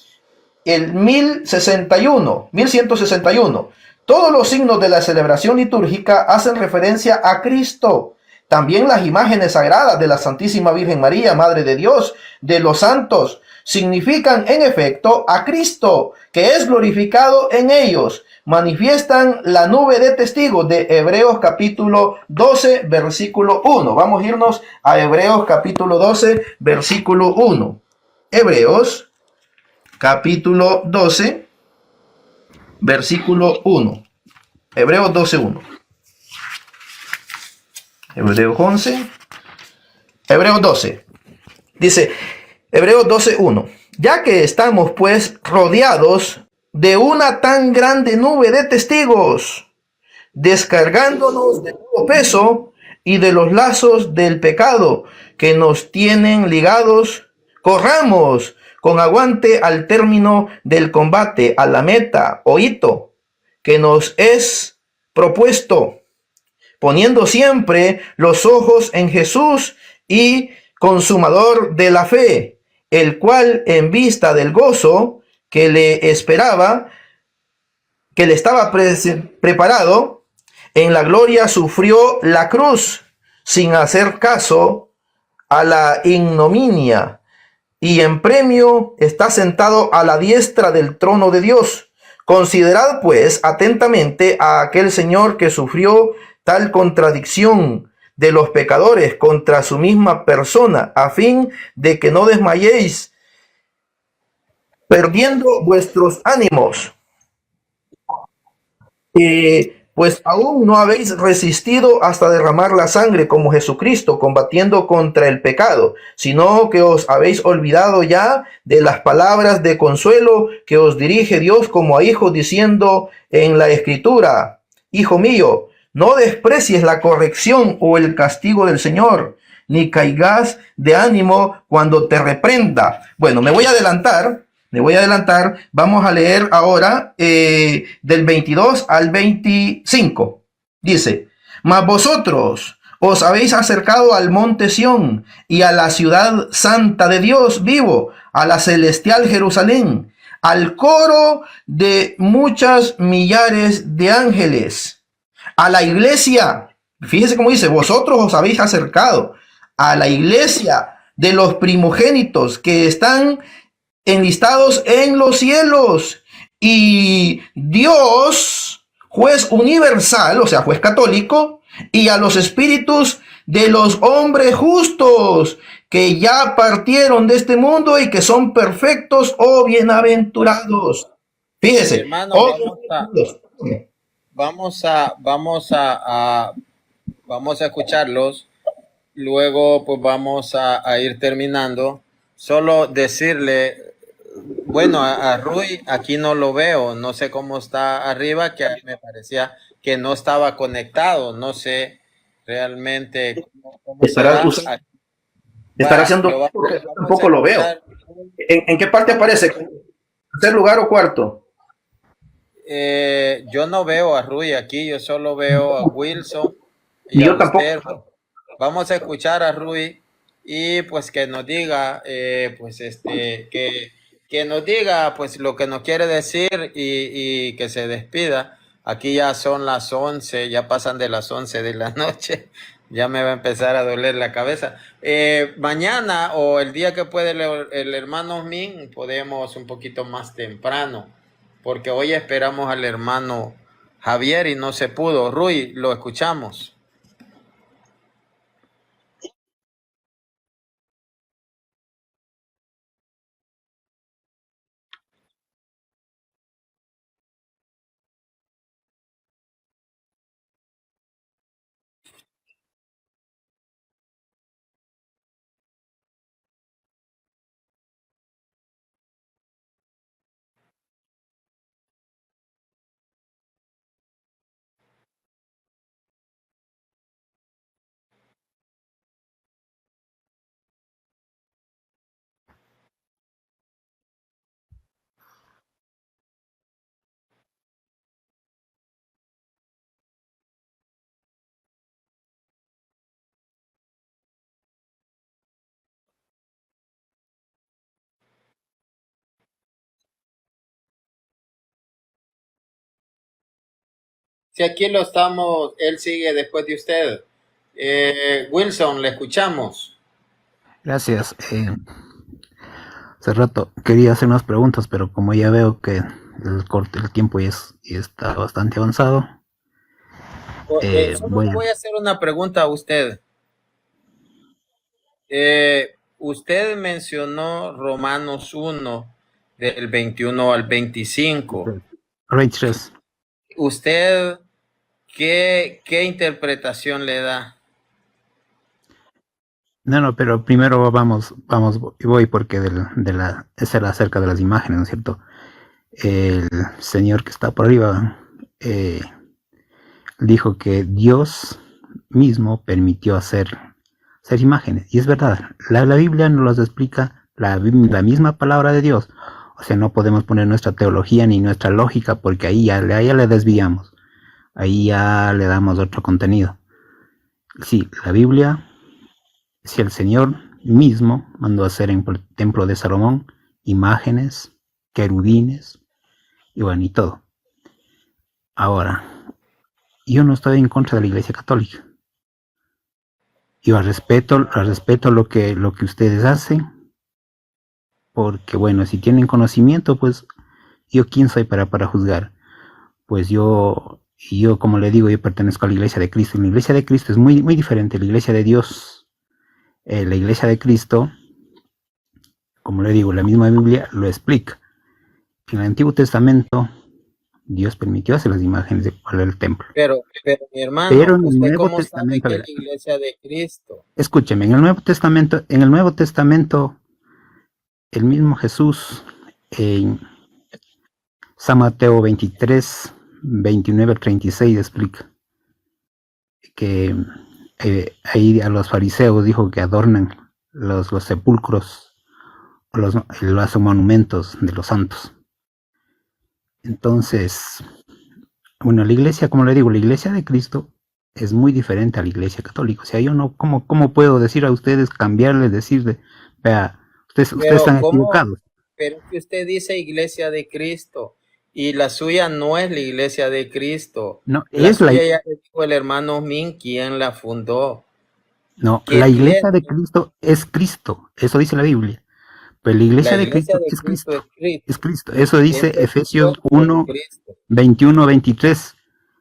El 1161. Todos los signos de la celebración litúrgica hacen referencia a Cristo. También las imágenes sagradas de la Santísima Virgen María, Madre de Dios, de los santos, significan en efecto a Cristo, que es glorificado en ellos. Manifiestan la nube de testigos de Hebreos capítulo 12, versículo 1. Vamos a irnos a Hebreos capítulo 12, versículo 1. Hebreos capítulo 12, versículo 1. Hebreos 12, 1. Hebreos 11. Hebreos 12. Dice, Hebreos 12, 1. Ya que estamos pues rodeados de una tan grande nube de testigos, descargándonos de todo peso y de los lazos del pecado que nos tienen ligados, corramos con aguante al término del combate, a la meta o hito que nos es propuesto, poniendo siempre los ojos en Jesús y consumador de la fe, el cual en vista del gozo que le esperaba, que le estaba preparado, en la gloria sufrió la cruz, sin hacer caso a la ignominia, y en premio está sentado a la diestra del trono de Dios. Considerad pues atentamente a aquel Señor que sufrió tal contradicción de los pecadores contra su misma persona, a fin de que no desmayéis, perdiendo vuestros ánimos, pues aún no habéis resistido hasta derramar la sangre como Jesucristo, combatiendo contra el pecado, sino que os habéis olvidado ya de las palabras de consuelo que os dirige Dios como a hijos, diciendo en la Escritura, Hijo mío, no desprecies la corrección o el castigo del Señor, ni caigas de ánimo cuando te reprenda. Bueno, me voy a adelantar. Vamos a leer ahora del 22 al 25. Dice, mas vosotros os habéis acercado al monte Sión y a la ciudad santa de Dios vivo, a la celestial Jerusalén, al coro de muchas millares de ángeles, a la iglesia. Fíjese cómo dice, vosotros os habéis acercado a la iglesia de los primogénitos que están enlistados en los cielos, y Dios, juez universal, o sea, juez católico, y a los espíritus de los hombres justos que ya partieron de este mundo y que son perfectos o bienaventurados. Fíjese, Hermano, vamos a escucharlos. Luego, pues vamos a ir terminando. Solo decirle Bueno, a Rui aquí no lo veo, no sé cómo está arriba, que a mí me parecía que no estaba conectado, no sé realmente cómo Estará, será. usted estará Va, haciendo, porque yo vamos a tampoco lo veo. escuchar. En qué parte aparece? ¿Tercer lugar o cuarto? Yo no veo a Rui aquí, yo solo veo a Wilson y Y a yo tampoco. usted. Vamos a escuchar a Rui y pues que nos diga, pues que nos diga pues lo que nos quiere decir y que se despida. Aquí ya son las 11, ya pasan de las 11 de la noche, ya me va a empezar a doler la cabeza. Mañana o el día que puede el hermano Min, podemos un poquito más temprano, porque hoy esperamos al hermano Javier y no se pudo. Rui, lo escuchamos. Si aquí lo estamos, él sigue después de usted. Wilson, le escuchamos. Gracias. Hace rato quería hacer unas preguntas, pero como ya veo que el tiempo ya está bastante avanzado, Solo voy le a... voy a hacer una pregunta a usted. Usted mencionó Romanos 1 del 21 al 25. Rey 3. ¿Usted qué interpretación le da? No, pero primero voy porque esa era acerca de las imágenes, ¿no es cierto? El señor que está por arriba dijo que Dios mismo permitió hacer imágenes. Y es verdad, la Biblia nos las explica la misma palabra de Dios. O sea, no podemos poner nuestra teología ni nuestra lógica porque ahí ya le desviamos. Ahí ya le damos otro contenido. Sí, la Biblia, si el Señor mismo mandó hacer en el templo de Salomón imágenes, querubines y bueno, y todo. Ahora, yo no estoy en contra de la Iglesia Católica. Yo respeto lo que ustedes hacen, porque bueno, si tienen conocimiento, pues yo quién soy para juzgar. Pues yo como le digo, yo pertenezco a la Iglesia de Cristo. Y la Iglesia de Cristo es muy, muy diferente. La Iglesia de Dios, la Iglesia de Cristo, como le digo, la misma Biblia lo explica. En el Antiguo Testamento, Dios permitió hacer las imágenes para el templo. Pero mi Pero hermano, en el ¿usted Nuevo cómo sabe Testamento, a que es ver, la iglesia de Cristo? escúcheme, en el Nuevo Testamento, el mismo Jesús, en San Mateo 23, 29 al 36, explica que ahí a los fariseos dijo que adornan los sepulcros, los monumentos de los santos. Entonces, bueno, la iglesia, como le digo, la iglesia de Cristo es muy diferente a la iglesia católica. O sea, yo no, ¿cómo puedo decir a ustedes, cambiarles, decirles, vea, ustedes Pero están ¿cómo? equivocados? Pero es que usted dice iglesia de Cristo y la suya no es la iglesia de Cristo. No, La suya ya le dijo el hermano Min, quien la fundó. la ¿Qué iglesia de tiene? Cristo es Cristo, eso dice la Biblia. Pero la La iglesia de iglesia Cristo de es Cristo Cristo, es Cristo, es Cristo. Eso dice es el Efesios cuerpo de 1, Cristo. 21, 23.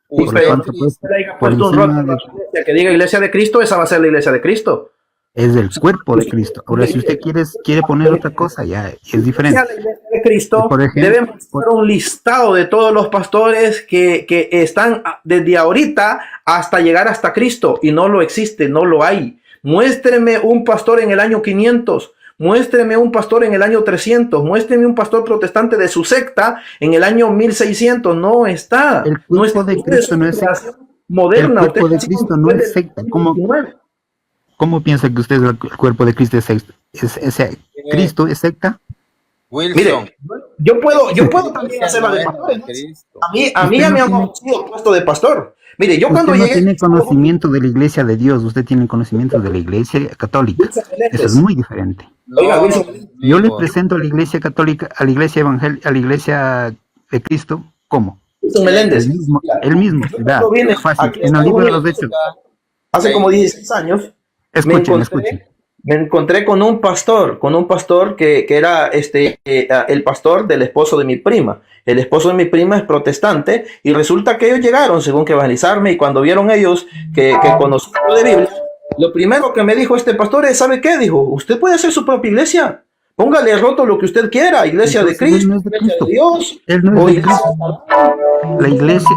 Por lo Usted Pero tanto, si pues, dice, usted le haya por puesto un encima rótulo de a la iglesia que diga iglesia de Cristo, esa va a ser la iglesia de Cristo. es del cuerpo de Cristo. Ahora, si usted quiere poner otra cosa, ya es Iglesia, diferente. la iglesia de Cristo Por debe ejemplo, mostrar un listado de todos los pastores que están desde ahorita hasta llegar hasta Cristo y no lo existe, no lo hay. Muéstreme un pastor en el año 500, muéstreme un pastor en el año 300, muéstreme un pastor protestante de su secta en el año 1600. No está. El cuerpo de Cristo no es secta. Moderna. El cuerpo de Cristo no es secta. ¿Cómo piensa que usted el cuerpo de Cristo es secta? ¿Cristo es secta? Wilson, mire, yo puedo también hacer la de pastor. A mí ya me han ofrecido el puesto de pastor. Mire, yo cuando usted no llegué... tiene conocimiento de la iglesia de Dios, usted tiene conocimiento de la iglesia católica. Eso es muy diferente. Oiga, Yo le presento a la iglesia católica, a la iglesia evangélica, a la iglesia de Cristo, ¿cómo? Wilson Meléndez. Él mismo, da, fácil, en el libro de los Hechos. Hace como 16 años, Escuchen. me encontré con un pastor que era el pastor del esposo de mi prima. El esposo de mi prima es protestante y resulta que ellos llegaron, según que evangelizarme, y cuando vieron ellos que conocían de Biblia, lo primero que me dijo este pastor es, ¿sabe qué? Dijo, usted puede hacer su propia iglesia. Póngale roto lo que usted quiera, iglesia de Cristo, iglesia de Dios. Él no es de Cristo. La iglesia,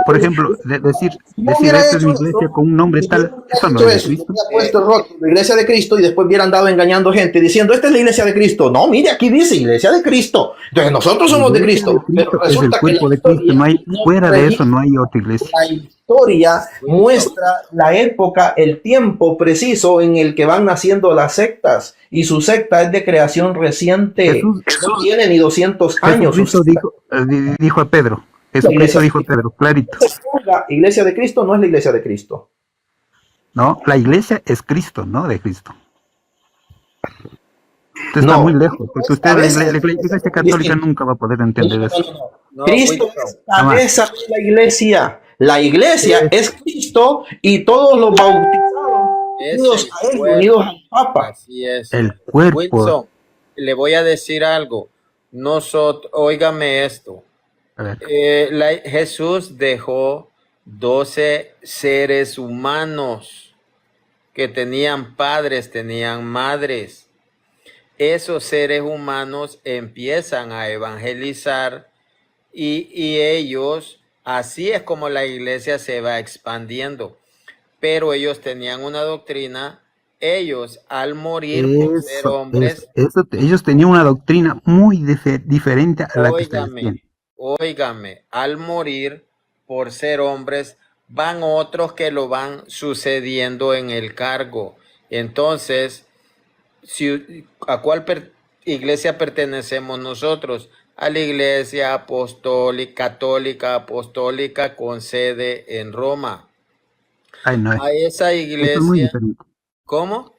por ejemplo, decir esta es mi iglesia con un nombre tal, eso no es de Cristo. Puesto roto la iglesia de Cristo y después hubiera andado engañando gente diciendo, esta es la iglesia de Cristo. No, mire, aquí dice iglesia de Cristo. Entonces nosotros somos de Cristo. Pero es el cuerpo de Cristo, no hay, fuera de eso no hay otra iglesia. La historia muestra la época, el tiempo preciso en el que van naciendo las sectas, y su secta es de creación reciente. No tiene ni 200 años. Jesucristo dijo a Pedro. Jesucristo dijo a Pedro, clarito. La iglesia de Cristo no es la iglesia de Cristo. No, la iglesia es Cristo, no de Cristo. Usted está muy lejos, porque usted, la iglesia católica nunca va a poder entender eso. Cristo es cabeza de la iglesia. La iglesia es Cristo y todos los bautizados unidos al Papa. Así es. El cuerpo. Wilson, le voy a decir algo. Óigame esto. Jesús dejó 12 seres humanos que tenían padres, tenían madres. Esos seres humanos empiezan a evangelizar y ellos, así es como la iglesia se va expandiendo. Pero ellos tenían una doctrina, ellos al morir por ser hombres. Ellos tenían una doctrina muy diferente a la que ustedes tienen. Óigame, al morir por ser hombres, van otros que lo van sucediendo en el cargo. Entonces, ¿a cuál iglesia pertenecemos nosotros? A la iglesia católica apostólica con sede en Roma. Ay, no, a esa iglesia. Es muy diferente. ¿Cómo?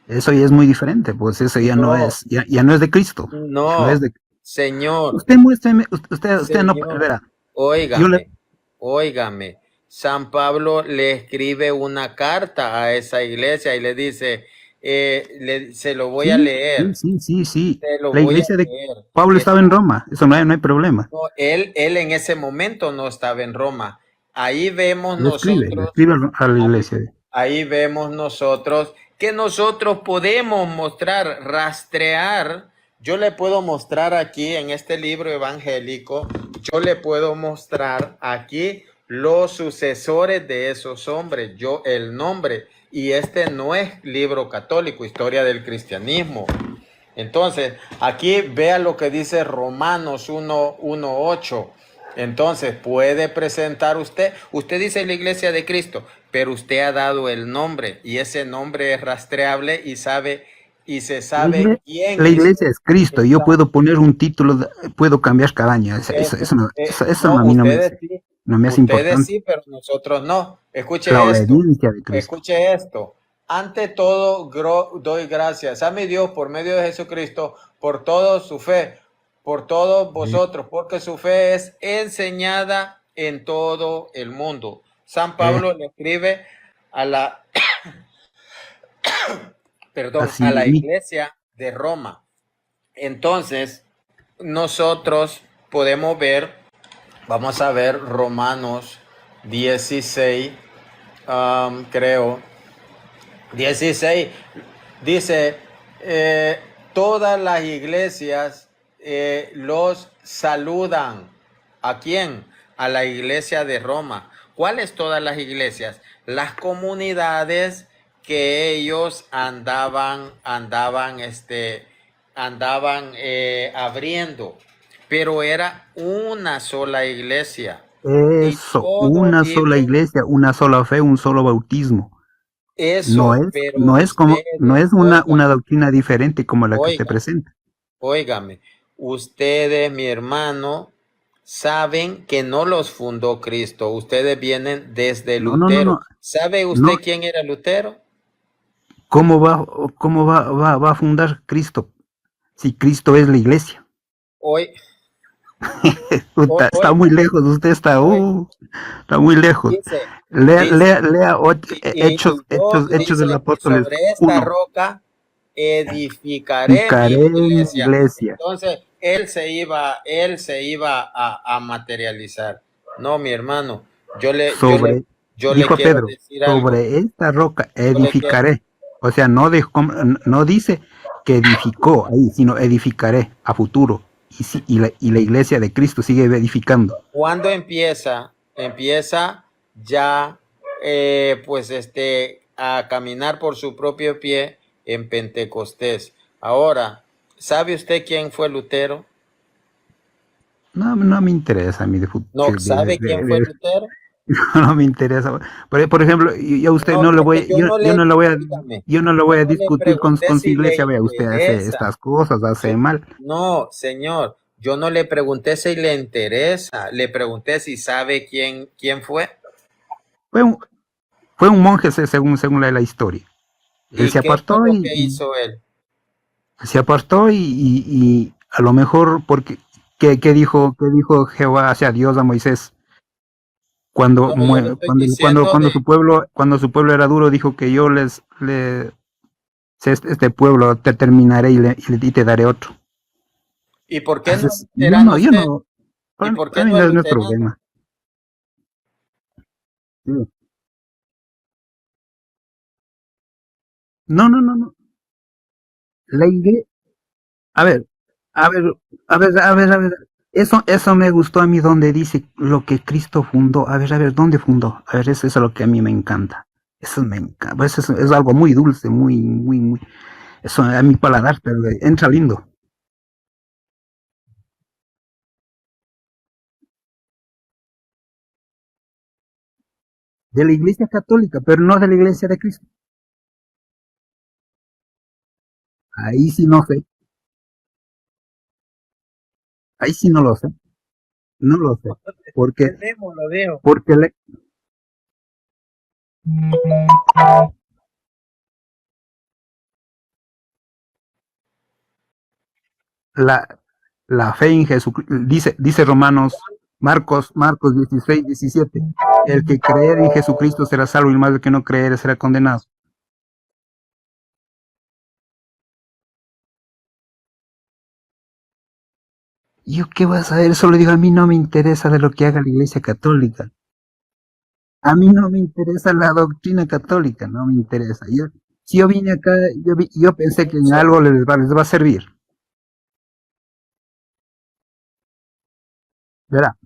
Eso ya es muy diferente, pues eso ya no es, ya no es de Cristo. No, es de... Señor. Usted muéstreme, usted no verá. Óigame. San Pablo le escribe una carta a esa iglesia y le dice, se lo voy a leer. Sí. La iglesia de Pablo estaba en Roma, eso no hay problema. No, él en ese momento no estaba en Roma. Ahí vemos nosotros. Escribe a la iglesia. Ahí vemos nosotros que nosotros podemos mostrar, rastrear. Yo le puedo mostrar aquí en este libro evangélico, yo le puedo mostrar aquí los sucesores de esos hombres, el nombre. Y este no es libro católico, historia del cristianismo. Entonces, aquí vea lo que dice Romanos 1:8. Entonces, puede presentar usted dice la iglesia de Cristo, pero usted ha dado el nombre y ese nombre es rastreable y se sabe quién es. La iglesia es Cristo, yo puedo poner un título, puedo cambiar cada año, eso a mí no me hace importante. Ustedes sí, pero nosotros no. Escuche esto. Ante todo, doy gracias a mi Dios por medio de Jesucristo por toda su fe, por todos vosotros, porque su fe es enseñada en todo el mundo. San Pablo le escribe a la a la iglesia de Roma. Entonces, nosotros podemos ver, vamos a ver Romanos 16, creo, 16, dice, todas las iglesias los saludan. ¿A quién? A la iglesia de Roma. ¿Cuáles todas las iglesias? Las comunidades que ellos andaban abriendo, pero era una sola iglesia y Eso, todos una sola viven iglesia, una sola fe, un solo bautismo. eso, pero No es ustedes, una doctrina diferente como la que se oigan, presenta. óigame, ustedes, mi hermano, saben que no los fundó Cristo, ustedes vienen desde No, no, no, Lutero. no, ¿Sabe no. usted quién era Lutero? ¿Cómo va a fundar Cristo si Cristo es la iglesia? Hoy, Está muy oiga, lejos, usted oiga, está muy lejos. dice, Lea, dice, lea, lea y yo, Hechos de dice, los y Apóstoles sobre esta 1. roca edificaré mi Picaré mi iglesia. iglesia. Entonces, él se iba a materializar. No, mi hermano, yo le, yo le, Sobre, yo le dijo quiero Pedro, decir algo. sobre esta roca Yo le quiero, edificaré. O sea, no dice que edificó ahí, sino edificaré a futuro. Y la iglesia de Cristo sigue edificando. ¿cuándo empieza? Empieza ya, a caminar por su propio pie en Pentecostés. Ahora, ¿sabe usted quién fue Lutero? No me interesa a mí No, ¿sabe quién fue Lutero? no me interesa. Por ejemplo, yo a usted No, no le porque voy, dígame, yo no le yo voy a no le discutir pregunté con su si le iglesia. Vea, usted hace interesa. estas cosas, hace mal. No, señor, yo no le pregunté si le interesa, le pregunté si sabe quién fue. Fue un, fue un monje según la historia. Él ¿Y se qué fue apartó lo que hizo él? y a lo mejor porque ¿qué dijo Jehová hacia Dios a Moisés No, yo le estoy diciendo cuando su pueblo era duro, dijo que yo este pueblo te terminaré y te daré otro. ¿y por qué no es Entonces, luterano yo usted? no, ¿Y por qué para mí no es no es luterano? problema. Sí. No. La iglesia, a ver, a ver, a ver. Eso me gustó a mí donde dice lo que Cristo fundó. A ver, ¿dónde fundó? A ver, eso es lo que a mí me encanta. Eso me encanta. Pues eso es algo muy dulce, muy. Eso a mi paladar, pero entra lindo. De la iglesia católica, pero no de la iglesia de Cristo. Ahí sí no sé. Ahí sí no lo sé. No lo sé. Porque, Él mismo lo dijo. porque la, la fe en Jesucristo, dice Marcos 16:17, el que creer en Jesucristo será salvo y más el que no creer será condenado. ¿Yo qué vas a saber? Eso lo digo, a mí no me interesa de lo que haga la Iglesia Católica. A mí no me interesa la doctrina católica, no me interesa. Si yo vine acá, yo pensé que en algo les va a servir. Verá,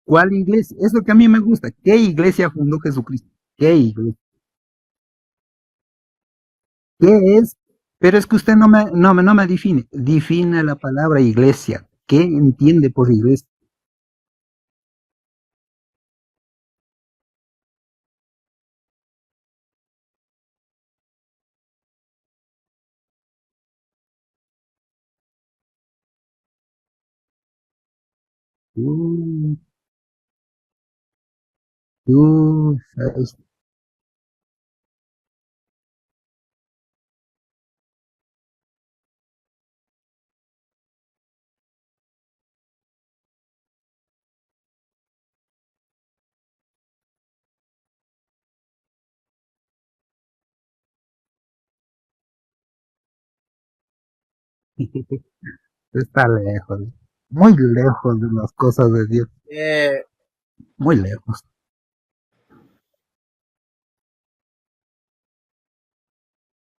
¿cuál iglesia? Es lo que a mí me gusta. ¿Qué iglesia fundó Jesucristo? ¿Qué iglesia? ¿Qué es? Pero es que usted no me define. Define la palabra iglesia. ¿Qué entiende por iglesia? Tú, sabes. Está lejos. Muy lejos de las cosas de Dios. Eh, Muy lejos.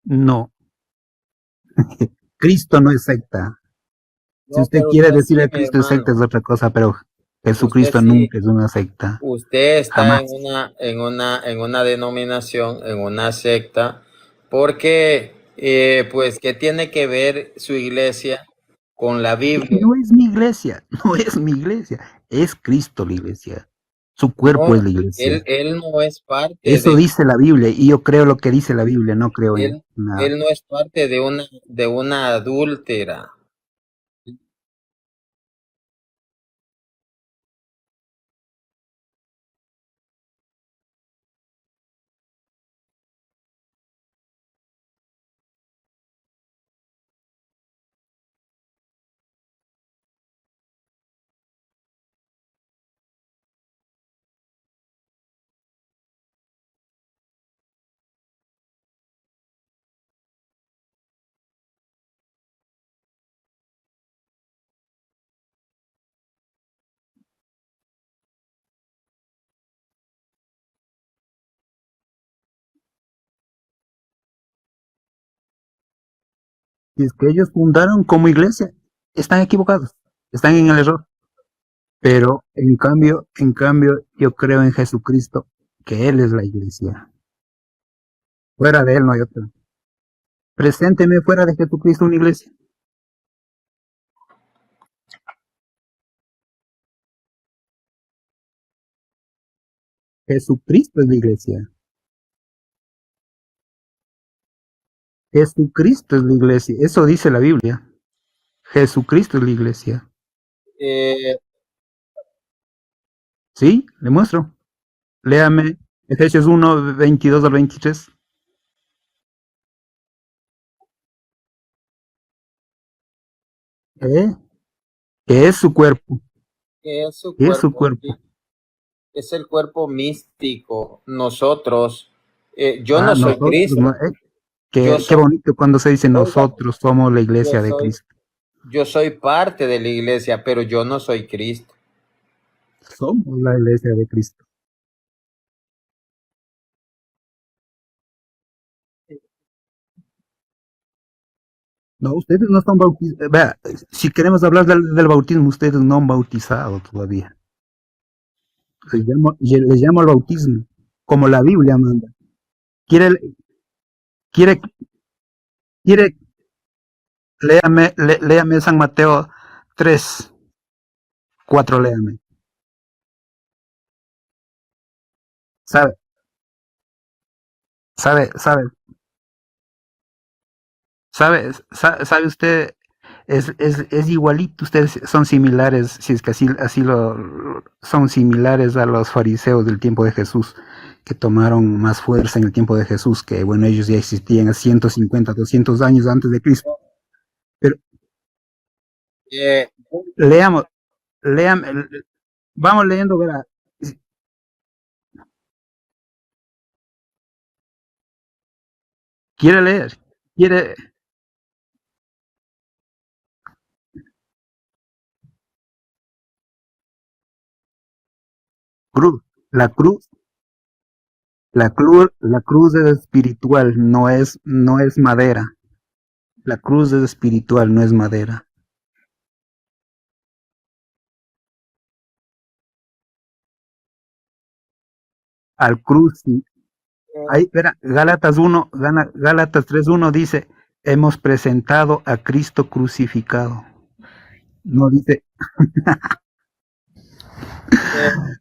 No. Cristo no es secta. Si no, usted pero quiere usted sí, decir a mi Cristo es secta hermano. es otra cosa, pero Usted Jesucristo sí, nunca es una secta, usted está jamás. en una denominación, en una secta, porque, pues, ¿qué tiene que ver su iglesia con la Biblia? No es mi iglesia, no es mi iglesia, es Cristo la iglesia. Su cuerpo es No, la iglesia. él no es parte Eso dice la Biblia y yo creo lo que dice la Biblia, no creo en nada. él no es parte de una adúltera. Si es que ellos fundaron como iglesia, están equivocados, están en el error. Pero en cambio, yo creo en Jesucristo, que Él es la iglesia. Fuera de Él no hay otra. Presénteme fuera de Jesucristo una iglesia. Jesucristo es la iglesia. Jesucristo es la iglesia. Eso dice la Biblia. Jesucristo es la iglesia. Eh, ¿Sí? Le muestro. Léame Efesios 1, 22 al 23. ¿Eh? Que es su cuerpo. que es su Que es su cuerpo, cuerpo. ¿sí? Es el cuerpo místico. Nosotros, yo Ah, no soy nosotros, ¿no? Cristo. Yo Qué soy, bonito cuando se dice oiga, nosotros somos la yo iglesia de soy, Cristo. yo soy parte de la iglesia, pero yo no soy Cristo. Somos la iglesia de Cristo. No, ustedes no están bautizados. Vea, si queremos hablar del bautismo, ustedes no han bautizado todavía. Les llamo al bautismo, como la Biblia manda. ¿Quiere, quiere, quiere, léame San Mateo 3, 4, léame. ¿Sabe, sabe, sabe usted? Es igualito, ustedes son similares, si es que así son similares a los fariseos del tiempo de Jesús, que tomaron más fuerza en el tiempo de Jesús, que bueno, ellos ya existían a 150, 200 años antes de Cristo. Pero Eh, leamos, leamos, vamos leyendo, verá, quiere leer, quiere, cruz, la cruz, la cruz es espiritual, no es madera. La cruz es espiritual, no es madera. Al cruz, ahí, espera, Gálatas 3:1 dice, hemos presentado a Cristo crucificado. No dice,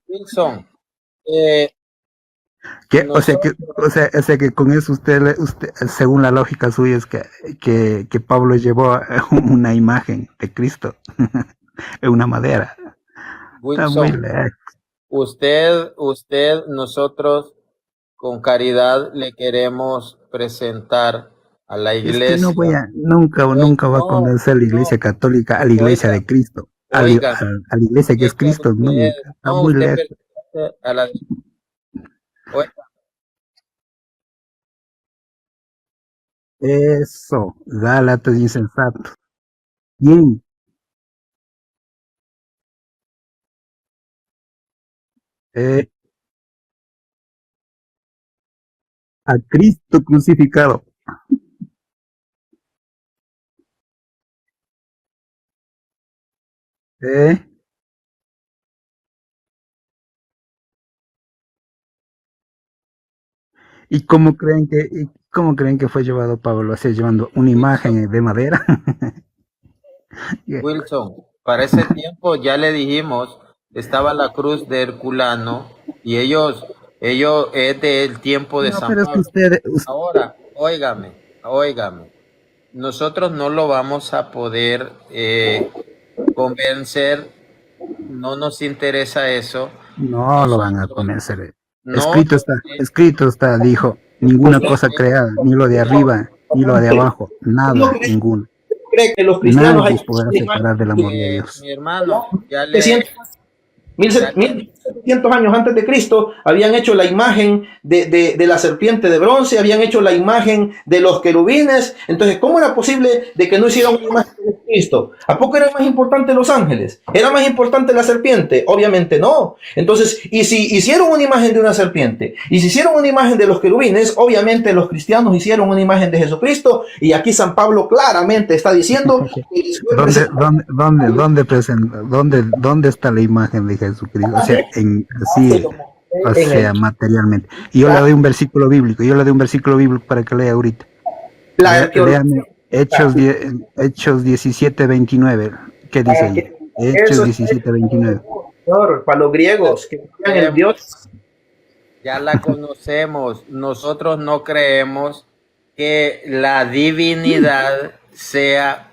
Wilson, eh, nosotros, o sea que con eso usted, según la lógica suya, es que Pablo llevó una imagen de Cristo en una madera. Está muy Wilson, lejos. nosotros con caridad le queremos presentar a la Es que no iglesia. voy a, nunca, Pues nunca va a no, convencer a la no, iglesia católica, a la iglesia oiga, de Cristo, oiga, a la iglesia que es es que Cristo, usted, nunca. Está no, muy usted lejos. pertenece a la, oiga, Eso, Gálatas insensato. Bien, eh, a Cristo crucificado. Eh, cómo creen que fue llevado Pablo? O sea, llevando una imagen de madera. Wilson, para ese tiempo ya le dijimos, estaba la cruz de Herculano y ellos es del tiempo de No, San pero es que Pablo. usted, Ahora, óigame, nosotros no lo vamos a poder convencer, no nos interesa eso. no lo van a Nosotros convencer. no Escrito está, dijo, ninguna cosa creada, ni lo de arriba, ni lo de abajo, ¿No nada, cree, ninguno. cree que los cristianos hay Nadie podrá una imagen separar del amor de que Dios. mi hermano, 1700 años antes de Cristo habían hecho la imagen de la serpiente de bronce, habían hecho la imagen de los querubines? Entonces, ¿cómo era posible de que no hicieran una imagen de Cristo? ¿A poco eran más importantes los ángeles? ¿Era más importante la serpiente? Obviamente no. Entonces, y si hicieron una imagen de una serpiente y si hicieron una imagen de los querubines, obviamente los cristianos hicieron una imagen de Jesucristo, y aquí San Pablo claramente está diciendo que ¿Dónde está la imagen de Jesucristo? O sea, materialmente. Y yo le doy un versículo bíblico para que lea ahorita. la arqueología. Lean Hechos 17:29. ¿Qué dice ahí? Eso Hechos 17:29. Señor, para los griegos que creían en Dios. ya la conocemos. Nosotros no creemos que la divinidad sea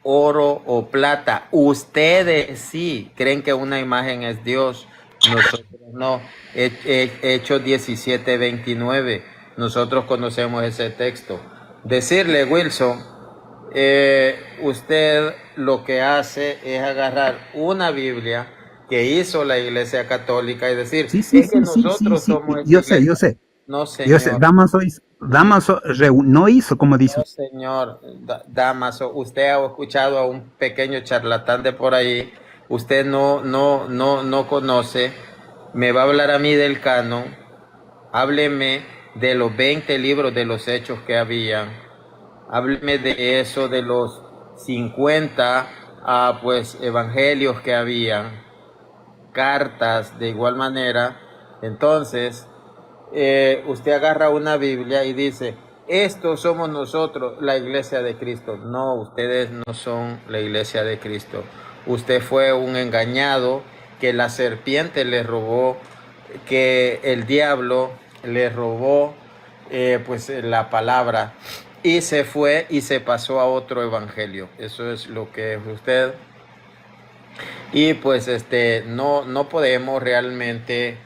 oro o plata. Ustedes sí creen que una imagen es Dios. Nosotros no. Hechos 17:29. Nosotros conocemos ese texto. Decirle, Wilson, usted lo que hace es agarrar una Biblia que hizo la Iglesia Católica y decir, Sí. es que nosotros somos esa Yo iglesia. sé. No, señor. Damaso no hizo como dice. No, señor Damaso, usted ha escuchado a un pequeño charlatán de por ahí, usted no conoce, me va a hablar a mí del canon, hábleme de los 20 libros de los hechos que habían, hábleme de eso, de los 50 pues evangelios que habían, cartas de igual manera. Entonces usted agarra una Biblia y dice, estos somos nosotros, la iglesia de Cristo. No, ustedes no son la iglesia de Cristo. Usted fue un engañado, que la serpiente le robó, que el diablo le robó pues la palabra y se fue y se pasó a otro evangelio. Eso es lo que es usted. Y pues no podemos realmente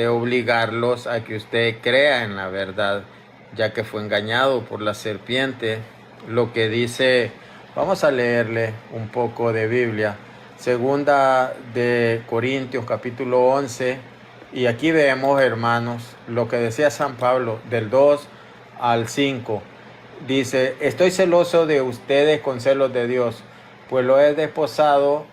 obligarlos a que usted crea en la verdad, ya que fue engañado por la serpiente. Lo que dice, vamos a leerle un poco de Biblia, segunda de Corintios capítulo 11, y aquí vemos, hermanos, lo que decía San Pablo del 2 al 5. Dice, estoy celoso de ustedes con celos de Dios, pues lo he desposado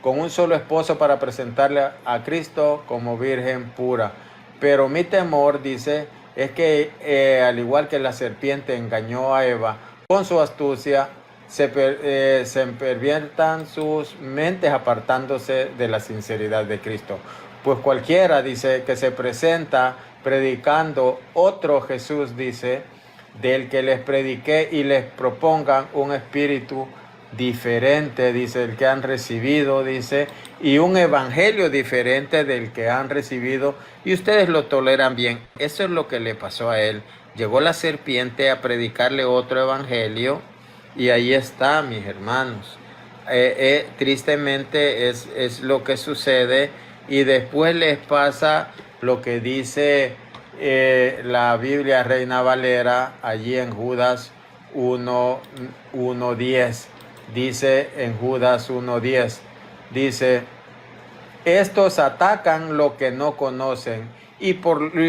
con un solo esposo para presentarle a Cristo como virgen pura. Pero mi temor, dice, es que al igual que la serpiente engañó a Eva, con su astucia se perviertan sus mentes apartándose de la sinceridad de Cristo. Pues cualquiera, dice, que se presenta predicando otro Jesús, dice, del que les prediqué y les propongan un espíritu diferente, dice, el que han recibido, dice, y un evangelio diferente del que han recibido, y ustedes lo toleran bien. Eso es lo que le pasó a él. Llegó la serpiente a predicarle otro evangelio, y ahí está, mis hermanos. Tristemente es lo que sucede, y después les pasa lo que dice la Biblia Reina Valera allí en Judas 1:10. Dice en Judas 1:10, dice, estos atacan lo que no conocen y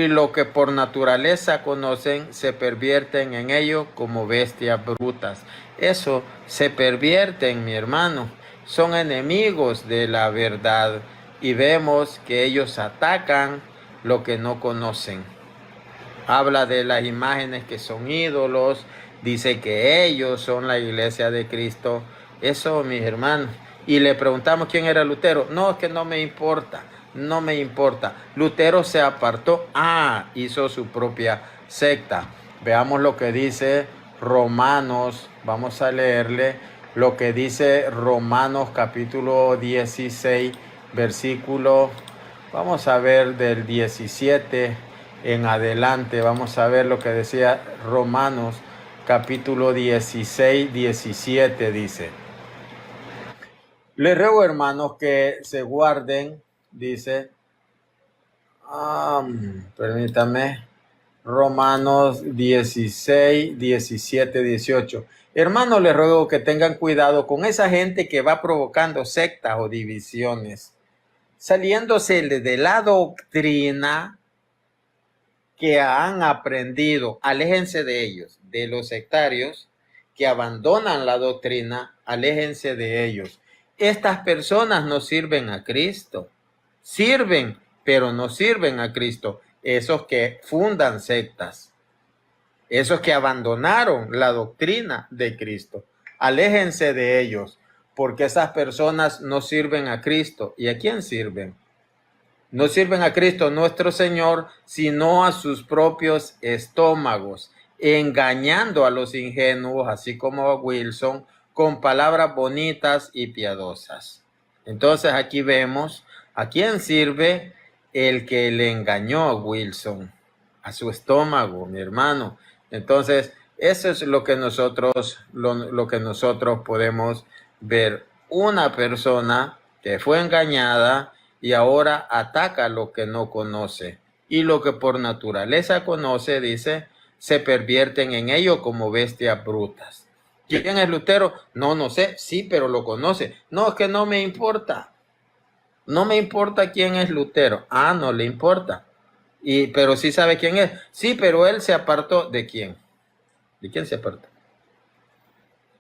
lo que por naturaleza conocen se pervierten en ello como bestias brutas. Eso se pervierten, mi hermano, son enemigos de la verdad y vemos que ellos atacan lo que no conocen. Habla de las imágenes que son ídolos, dice que ellos son la iglesia de Cristo. Eso, mis hermanos. Y le preguntamos quién era Lutero. No, es que no me importa. no me importa. Lutero se apartó, hizo su propia secta. Veamos lo que dice Romanos, vamos a leerle lo que dice Romanos capítulo 16, versículo, vamos a ver del 17 en adelante, vamos a ver lo que decía Romanos capítulo 16, 17 dice: les ruego, hermanos, que se guarden, dice, permítame, Romanos 16, 17, 18. Hermanos, les ruego que tengan cuidado con esa gente que va provocando sectas o divisiones, saliéndose de la doctrina que han aprendido. Aléjense de ellos, de los sectarios que abandonan la doctrina, aléjense de ellos. Estas personas no sirven a Cristo. Sirven, pero no sirven a Cristo. Esos que fundan sectas, esos que abandonaron la doctrina de Cristo. Aléjense de ellos, porque esas personas no sirven a Cristo. ¿Y a quién sirven? No sirven a Cristo nuestro Señor, sino a sus propios estómagos, engañando a los ingenuos, así como a Wilson, con palabras bonitas y piadosas. Entonces aquí vemos a quién sirve el que le engañó a Wilson, a su estómago, mi hermano. Entonces eso es lo que nosotros podemos ver. Una persona que fue engañada y ahora ataca lo que no conoce, y lo que por naturaleza conoce, dice, se pervierten en ello como bestias brutas. ¿Quién es Lutero? No sé. Sí, pero lo conoce. No, es que no me importa. No me importa quién es Lutero. No le importa. Pero sí sabe quién es. Sí, pero él se apartó. ¿De quién? ¿De quién se apartó?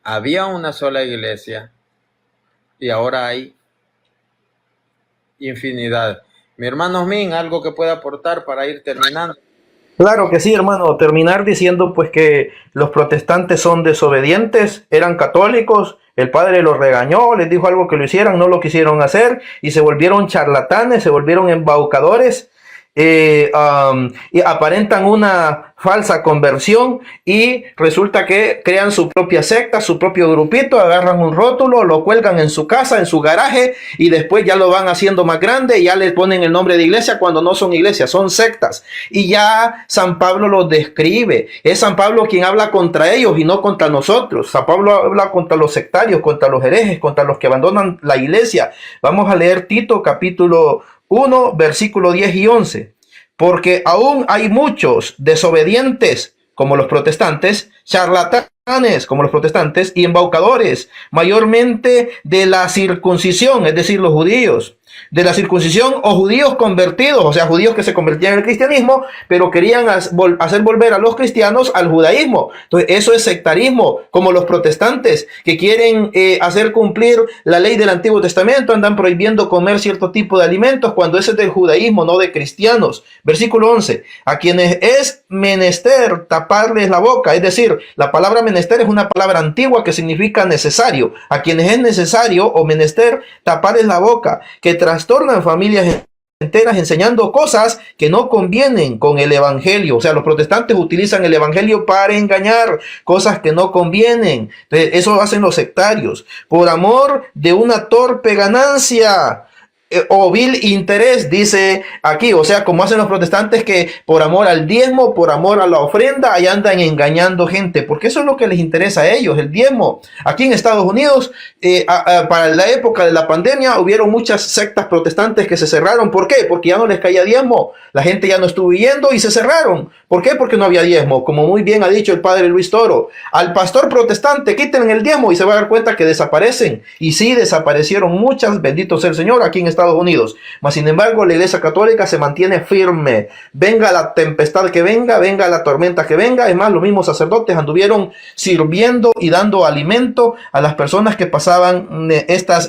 Había una sola iglesia y ahora hay infinidad. Mi hermano Min, algo que pueda aportar para ir terminando. Claro que sí, hermano. Terminar diciendo pues que los protestantes son desobedientes, eran católicos, el padre los regañó, les dijo algo que lo hicieran, no lo quisieron hacer y se volvieron charlatanes, se volvieron embaucadores. Y aparentan una falsa conversión y resulta que crean su propia secta, su propio grupito, agarran un rótulo, lo cuelgan en su casa, en su garaje y después ya lo van haciendo más grande y ya le ponen el nombre de iglesia cuando no son iglesias, son sectas. Y ya San Pablo los describe. Es San Pablo quien habla contra ellos y no contra nosotros. San Pablo habla contra los sectarios, contra los herejes, contra los que abandonan la iglesia. Vamos a leer Tito capítulo 1, versículo 10 y 11. Porque aún hay muchos desobedientes, como los protestantes, charlatanes, como los protestantes, y embaucadores, mayormente de la circuncisión, es decir, los judíos, de la circuncisión o judíos convertidos, o sea, judíos que se convertían en el cristianismo, pero querían hacer volver a los cristianos al judaísmo. Entonces, eso es sectarismo, como los protestantes que quieren hacer cumplir la ley del Antiguo Testamento, andan prohibiendo comer cierto tipo de alimentos cuando ese es del judaísmo, no de cristianos. Versículo 11, a quienes es menester taparles la boca, es decir, la palabra menester es una palabra antigua que significa necesario, a quienes es necesario o menester taparles la boca, que trastornan familias enteras enseñando cosas que no convienen con el evangelio. O sea, los protestantes utilizan el evangelio para engañar, cosas que no convienen. Entonces, eso hacen los sectarios por amor de una torpe ganancia o vil interés, dice aquí. O sea, como hacen los protestantes que por amor al diezmo, por amor a la ofrenda, ahí andan engañando gente, porque eso es lo que les interesa a ellos, el diezmo. Aquí en Estados Unidos, para la época de la pandemia, hubieron muchas sectas protestantes que se cerraron. ¿Por qué? Porque ya no les caía diezmo, la gente ya no estuvo yendo y se cerraron. ¿Por qué? Porque no había diezmo. Como muy bien ha dicho el padre Luis Toro, al pastor protestante quiten el diezmo y se va a dar cuenta que desaparecen. Y sí, desaparecieron muchas, bendito sea el Señor, aquí en Estados Unidos. Mas sin embargo, la iglesia católica se mantiene firme. Venga la tempestad que venga, venga la tormenta que venga. Es más, los mismos sacerdotes anduvieron sirviendo y dando alimento a las personas que pasaban estas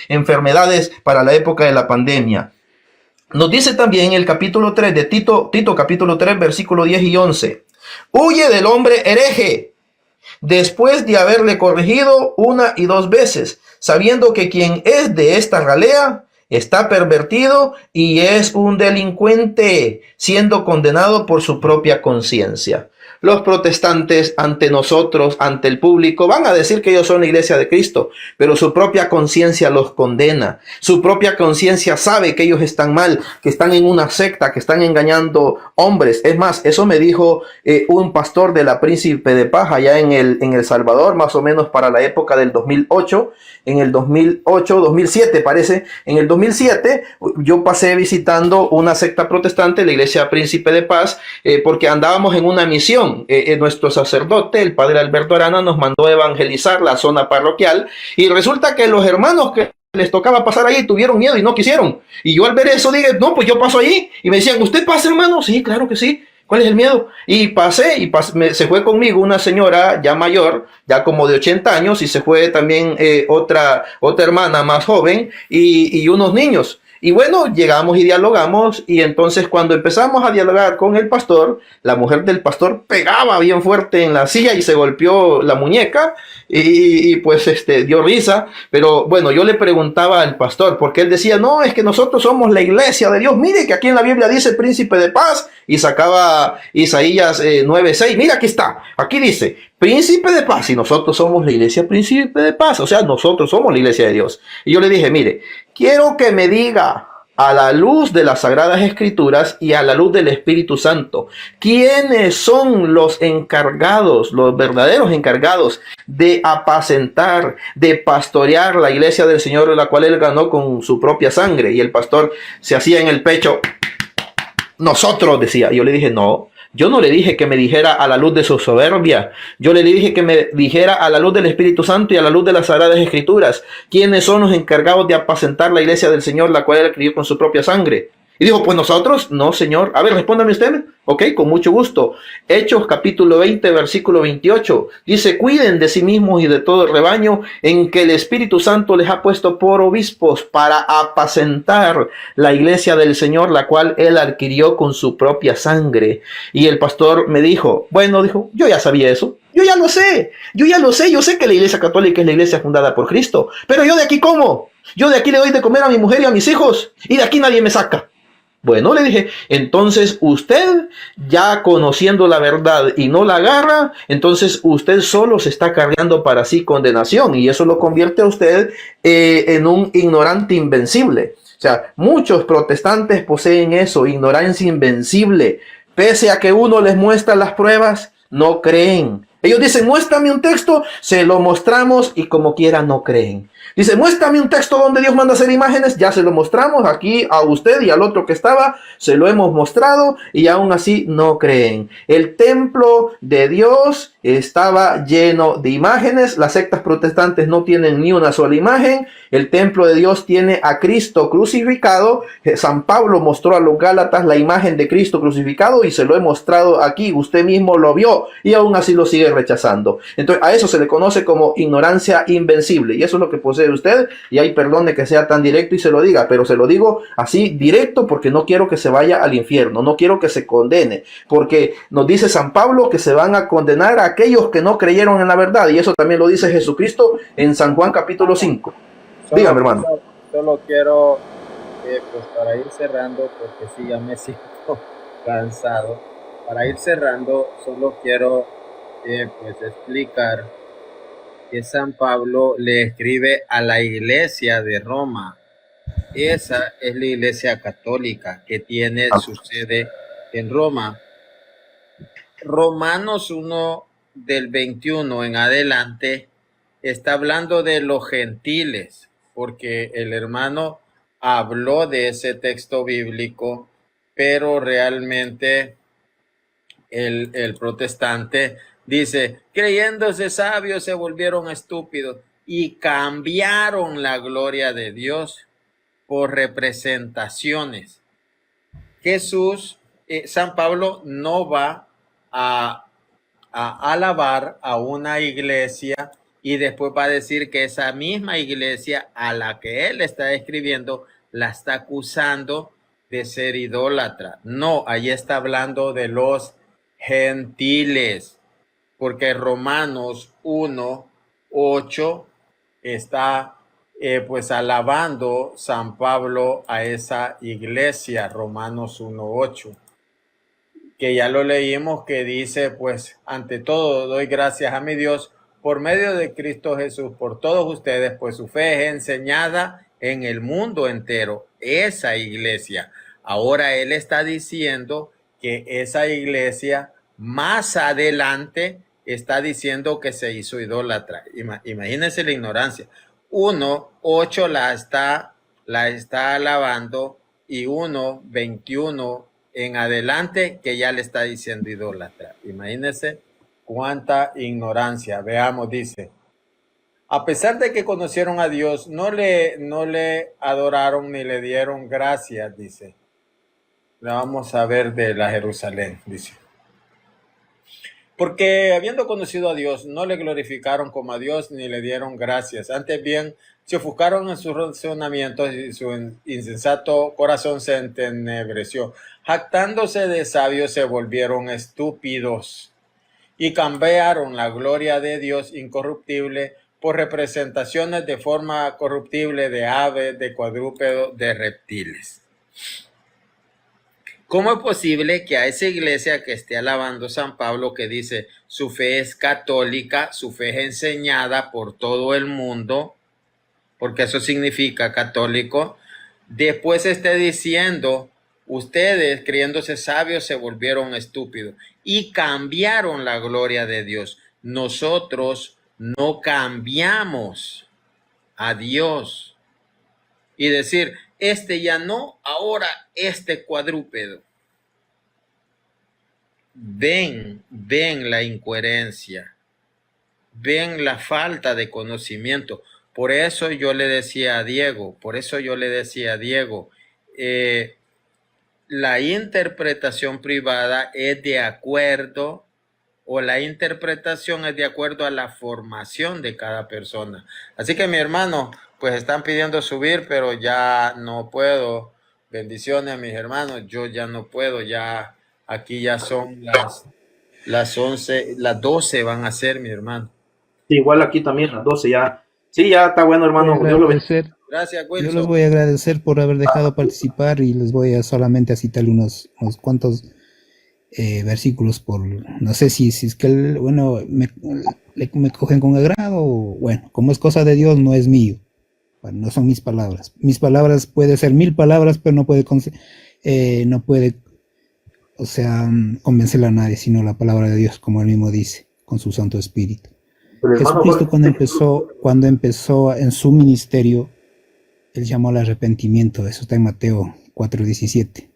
enfermedades para la época de la pandemia. Nos dice también el capítulo 3 de Tito capítulo 3, versículo 10 y 11. Huye del hombre hereje, después de haberle corregido una y dos veces, sabiendo que quien es de esta ralea está pervertido y es un delincuente, siendo condenado por su propia conciencia. Los protestantes ante nosotros, ante el público, van a decir que ellos son la iglesia de Cristo, pero su propia conciencia los condena. Su propia conciencia sabe que ellos están mal, que están en una secta, que están engañando hombres. Es más, eso me dijo un pastor de la Príncipe de Paz allá en El Salvador, más o menos para la época del 2008. En el 2008, 2007 parece, en el 2007 yo pasé visitando una secta protestante, la iglesia Príncipe de Paz, porque andábamos en una misión. Nuestro sacerdote, el padre Alberto Arana, nos mandó a evangelizar la zona parroquial y resulta que los hermanos que les tocaba pasar ahí tuvieron miedo y no quisieron. Y yo al ver eso dije, no, pues yo paso ahí. Y me decían, ¿usted pasa, hermano? Sí, claro que sí. ¿Cuál es el miedo? Y pasé, se fue conmigo una señora ya mayor, ya como de 80 años, y se fue también otra hermana más joven y unos niños. Y bueno, llegamos y dialogamos, y entonces cuando empezamos a dialogar con el pastor, la mujer del pastor pegaba bien fuerte en la silla y se golpeó la muñeca, y pues dio risa. Pero bueno, yo le preguntaba al pastor, porque él decía, no, es que nosotros somos la iglesia de Dios, mire que aquí en la Biblia dice Príncipe de Paz, y sacaba Isaías 9:6, mira aquí está, aquí dice Príncipe de Paz, y nosotros somos la iglesia Príncipe de Paz, o sea, nosotros somos la iglesia de Dios. Y yo le dije, mire, quiero que me diga a la luz de las Sagradas Escrituras y a la luz del Espíritu Santo, ¿quiénes son los encargados, los verdaderos encargados de apacentar, de pastorear la iglesia del Señor, la cual él ganó con su propia sangre? Y el pastor se hacía en el pecho, nosotros, decía. Yo le dije, no, yo no le dije que me dijera a la luz de su soberbia. Yo le dije que me dijera a la luz del Espíritu Santo y a la luz de las Sagradas Escrituras quiénes son los encargados de apacentar la iglesia del Señor, la cual él adquirió con su propia sangre. Y dijo, pues nosotros, no, Señor. A ver, respóndame usted. Ok, con mucho gusto. Hechos capítulo 20, versículo 28. Dice, cuiden de sí mismos y de todo el rebaño en que el Espíritu Santo les ha puesto por obispos para apacentar la iglesia del Señor, la cual él adquirió con su propia sangre. Y el pastor me dijo, bueno, dijo, yo ya sabía eso. Yo ya lo sé. Yo sé que la iglesia católica es la iglesia fundada por Cristo. Pero yo de aquí, ¿cómo? Yo de aquí le doy de comer a mi mujer y a mis hijos. Y de aquí nadie me saca. Bueno, le dije, entonces usted, ya conociendo la verdad y no la agarra, entonces usted solo se está cargando para sí condenación, y eso lo convierte a usted en un ignorante invencible. O sea, muchos protestantes poseen eso, ignorancia invencible. Pese a que uno les muestra las pruebas, no creen. Ellos dicen, muéstrame un texto, se lo mostramos y como quiera no creen. Dice, muéstrame un texto donde Dios manda hacer imágenes, ya se lo mostramos aquí a usted y al otro que estaba, se lo hemos mostrado y aún así no creen. El templo de Dios estaba lleno de imágenes, las sectas protestantes no tienen ni una sola imagen, el templo de Dios tiene a Cristo crucificado. San Pablo mostró a los Gálatas la imagen de Cristo crucificado y se lo he mostrado aquí, usted mismo lo vio y aún así lo sigue rechazando. Entonces a eso se le conoce como ignorancia invencible, y eso es lo que posee usted, y hay perdón de que sea tan directo y se lo diga, pero se lo digo así directo porque no quiero que se vaya al infierno, no quiero que se condene, porque nos dice San Pablo que se van a condenar a aquellos que no creyeron en la verdad, y eso también lo dice Jesucristo en San Juan capítulo 5. Dígame, hermano. Solo quiero, pues para ir cerrando, porque sí, ya me siento cansado. Para ir cerrando, solo quiero pues explicar que San Pablo le escribe a la iglesia de Roma. Esa es la iglesia católica que tiene su sede en Roma. Romanos 1 del 21 en adelante está hablando de los gentiles, porque el hermano habló de ese texto bíblico, pero realmente el protestante dice, creyéndose sabios se volvieron estúpidos y cambiaron la gloria de Dios por representaciones. Jesús, San Pablo no va a alabar a una iglesia y después va a decir que esa misma iglesia a la que él está escribiendo la está acusando de ser idólatra. No, ahí está hablando de los gentiles, porque Romanos 1:8 está pues alabando San Pablo a esa iglesia, Romanos 1:8, que ya lo leímos, que dice, pues ante todo doy gracias a mi Dios por medio de Cristo Jesús por todos ustedes, pues su fe es enseñada en el mundo entero, esa iglesia. Ahora él está diciendo que esa iglesia más adelante está diciendo que se hizo idólatra. Imagínense la ignorancia. 1:8 la está alabando, y 1:21 en adelante que ya le está diciendo idólatra. Imagínense cuánta ignorancia. Veamos, dice: a pesar de que conocieron a Dios, no le adoraron ni le dieron gracias, dice. La vamos a ver de la Jerusalén, dice. Porque habiendo conocido a Dios, no le glorificaron como a Dios ni le dieron gracias. Antes bien, se ofuscaron en sus razonamientos y su insensato corazón se entenebreció. Jactándose de sabios, se volvieron estúpidos y cambiaron la gloria de Dios incorruptible por representaciones de forma corruptible de aves, de cuadrúpedos, de reptiles. ¿Cómo es posible que a esa iglesia que esté alabando San Pablo, que dice su fe es católica, su fe es enseñada por todo el mundo, porque eso significa católico, después esté diciendo, ustedes creyéndose sabios se volvieron estúpidos y cambiaron la gloria de Dios? Nosotros no cambiamos a Dios. Y decir, este ya no, ahora este cuadrúpedo. Ven la incoherencia, ven la falta de conocimiento. Por eso yo le decía a Diego, la interpretación privada es de acuerdo, o la interpretación es de acuerdo a la formación de cada persona. Así que, mi hermano, pues están pidiendo subir, pero ya no puedo. Bendiciones, mis hermanos, yo ya no puedo, ya aquí ya son las 11, las 12 van a ser, mi hermano. Sí, igual aquí también, las 12 ya. Sí, ya está bueno, hermano. Dios lo bendiga. Gracias, Yo les Wilson. voy a agradecer por haber dejado participar y les voy a solamente a citarle unos cuantos versículos por, no sé si es que, bueno, me cogen con agrado, o bueno, como es cosa de Dios, no es mío. Bueno, no son mis palabras. Mis palabras puede ser 1000 palabras, pero no puede, o sea, convencer a nadie, sino la palabra de Dios, como él mismo dice, con su Santo Espíritu. Jesucristo cuando empezó en su ministerio, él llamó al arrepentimiento. Eso está en Mateo 4:17.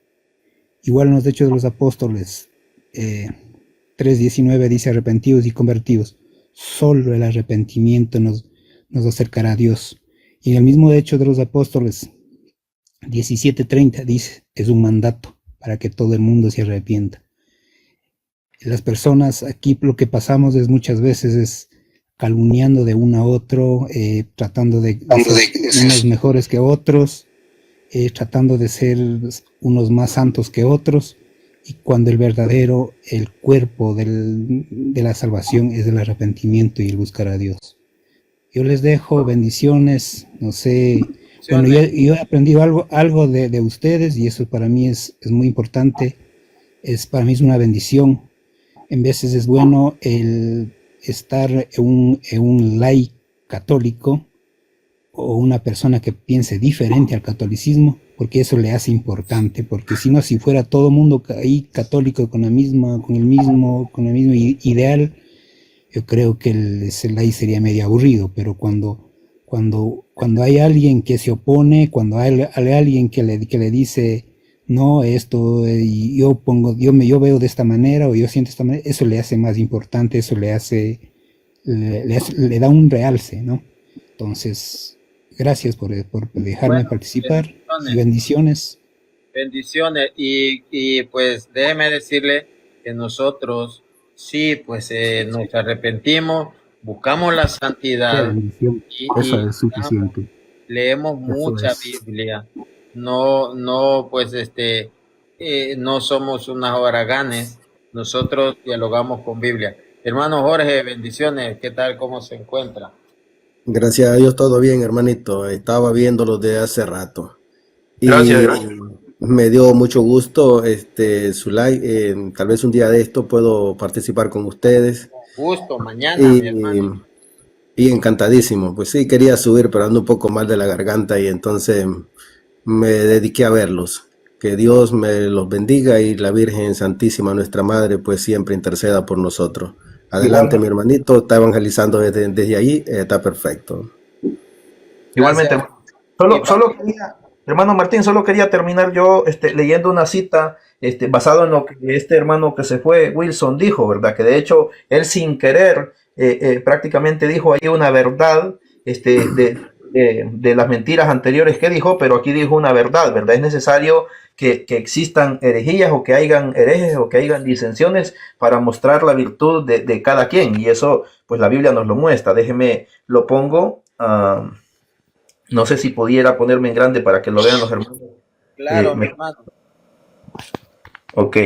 Igual en los Hechos de los Apóstoles 3:19 dice: arrepentidos y convertidos. Solo el arrepentimiento nos acercará a Dios. Y en el mismo Hecho de los Apóstoles 17:30 dice: es un mandato para que todo el mundo se arrepienta. Las personas aquí lo que pasamos es muchas veces es calumniando de uno a otro, tratando de ser unos mejores que otros, tratando de ser unos más santos que otros, y cuando el cuerpo de la salvación es el arrepentimiento y el buscar a Dios. Yo les dejo bendiciones, no sé, bueno, yo he aprendido algo de ustedes, y eso para mí es muy importante, para mí es una bendición. En veces es bueno el estar en un laico católico, o una persona que piense diferente al catolicismo, porque eso le hace importante, porque si no, si fuera todo mundo ahí católico con el mismo ideal, yo creo que ese laico sería medio aburrido. Pero cuando hay alguien que se opone, cuando hay alguien que le dice no, esto, yo veo de esta manera, o yo siento de esta manera, eso le hace más importante, eso le da un realce, ¿no? Entonces, gracias por dejarme participar, y bendiciones. Bendiciones, y pues déjeme decirle que nosotros sí, pues nos arrepentimos, buscamos la santidad, Eso es suficiente. leemos mucha Biblia, no pues no somos unas haraganes, nosotros dialogamos con Biblia. Hermano Jorge, bendiciones, ¿qué tal? ¿Cómo se encuentra? Gracias a Dios todo bien, hermanito. Estaba viéndolo de hace rato Gracias, y gracias. me dio mucho gusto su like. Tal vez un día de esto puedo participar con ustedes Gusto, mañana, mi y, hermano. y encantadísimo. Pues sí, quería subir, pero ando un poco mal de la garganta y entonces me dediqué a verlos. Que Dios me los bendiga y la Virgen Santísima, nuestra Madre, pues siempre interceda por nosotros. Adelante, mi Igualmente, hermanito, está evangelizando desde ahí, está perfecto. igualmente, Gracias. hermano. Y Solo quería, hermano Martín, solo quería terminar yo leyendo una cita basado en lo que este hermano que se fue, Wilson, dijo, ¿verdad? Que de hecho él sin querer prácticamente dijo ahí una verdad de las mentiras anteriores que dijo, pero aquí dijo una verdad, ¿verdad? Es necesario que existan herejías o que hayan herejes o que hayan disensiones para mostrar la virtud de cada quien. Y eso, pues la Biblia nos lo muestra. Déjeme, lo pongo. No sé si pudiera ponerme en grande para que lo vean los hermanos. claro, mi Me- hermano. ok.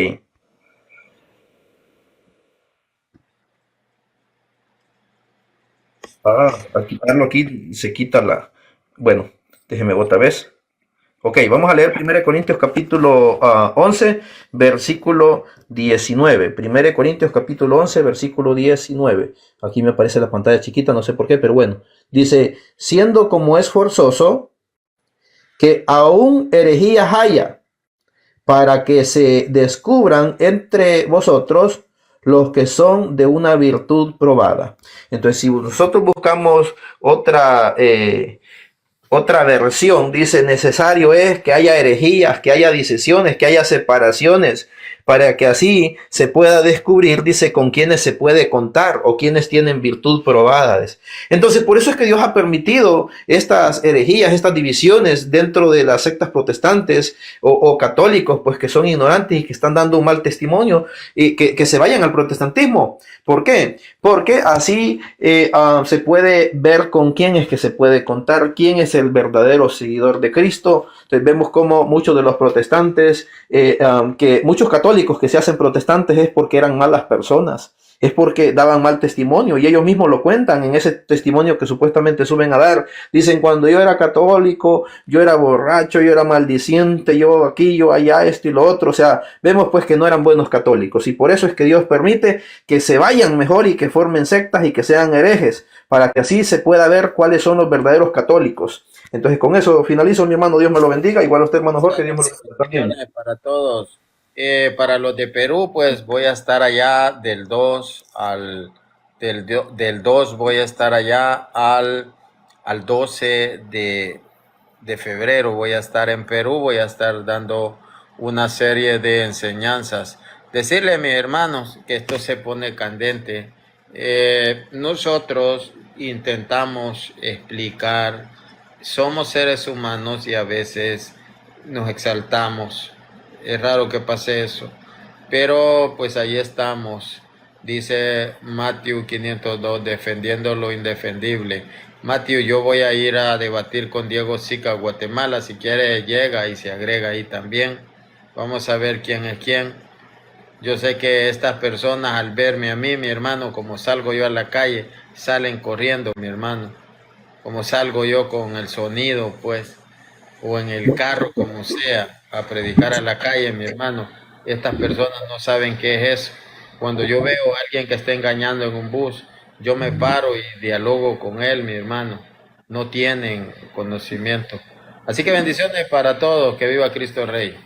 Al quitarlo aquí se quita la... Bueno, déjeme otra vez. Ok, vamos a leer 1 Corintios capítulo 11, versículo 19. 1 Corintios capítulo 11, versículo 19. Aquí me aparece la pantalla chiquita, no sé por qué, pero bueno. Dice, siendo como es forzoso que aún herejías haya, para que se descubran entre vosotros los que son de una virtud probada. Entonces, si nosotros buscamos otra versión, dice, necesario es que haya herejías, que haya disensiones, que haya separaciones, para que así se pueda descubrir, dice, con quienes se puede contar o quienes tienen virtud probada. Entonces, por eso es que Dios ha permitido estas herejías, estas divisiones dentro de las sectas protestantes o católicos, pues que son ignorantes y que están dando un mal testimonio y que se vayan al protestantismo. ¿Por qué? Porque así se puede ver con quién es que se puede contar, quién es el verdadero seguidor de Cristo. Entonces vemos como muchos de los protestantes, que muchos católicos que se hacen protestantes es porque eran malas personas, es porque daban mal testimonio y ellos mismos lo cuentan en ese testimonio que supuestamente suben a dar. Dicen, cuando yo era católico, yo era borracho, yo era maldiciente, yo aquí, yo allá, esto y lo otro. O sea, vemos pues que no eran buenos católicos y por eso es que Dios permite que se vayan mejor y que formen sectas y que sean herejes, para que así se pueda ver cuáles son los verdaderos católicos. Entonces con eso finalizo, mi hermano, Dios me lo bendiga, igual a usted, hermano Jorge, Dios me lo bendiga también. Bendiciones para todos. Para los de Perú, pues voy a estar allá del 2 voy a estar allá al 12 de febrero. Voy a estar en Perú, voy a estar dando una serie de enseñanzas. Decirle a mis hermanos que esto se pone candente. Nosotros intentamos explicar, somos seres humanos y a veces nos exaltamos. Es raro que pase eso. Pero pues ahí estamos. Dice Matthew 502, defendiendo lo indefendible. Matthew, yo voy a ir a debatir con Diego Sica a Guatemala. Si quiere, llega y se agrega ahí también. Vamos a ver quién es quién. Yo sé que estas personas al verme a mí, mi hermano, como salgo yo a la calle, salen corriendo, mi hermano. Como salgo yo con el sonido, pues, o en el carro, como sea, a predicar a la calle, mi hermano. Estas personas no saben qué es eso. Cuando yo veo a alguien que está engañando en un bus, yo me paro y dialogo con él, mi hermano. No tienen conocimiento. Así que bendiciones para todos, que viva Cristo Rey.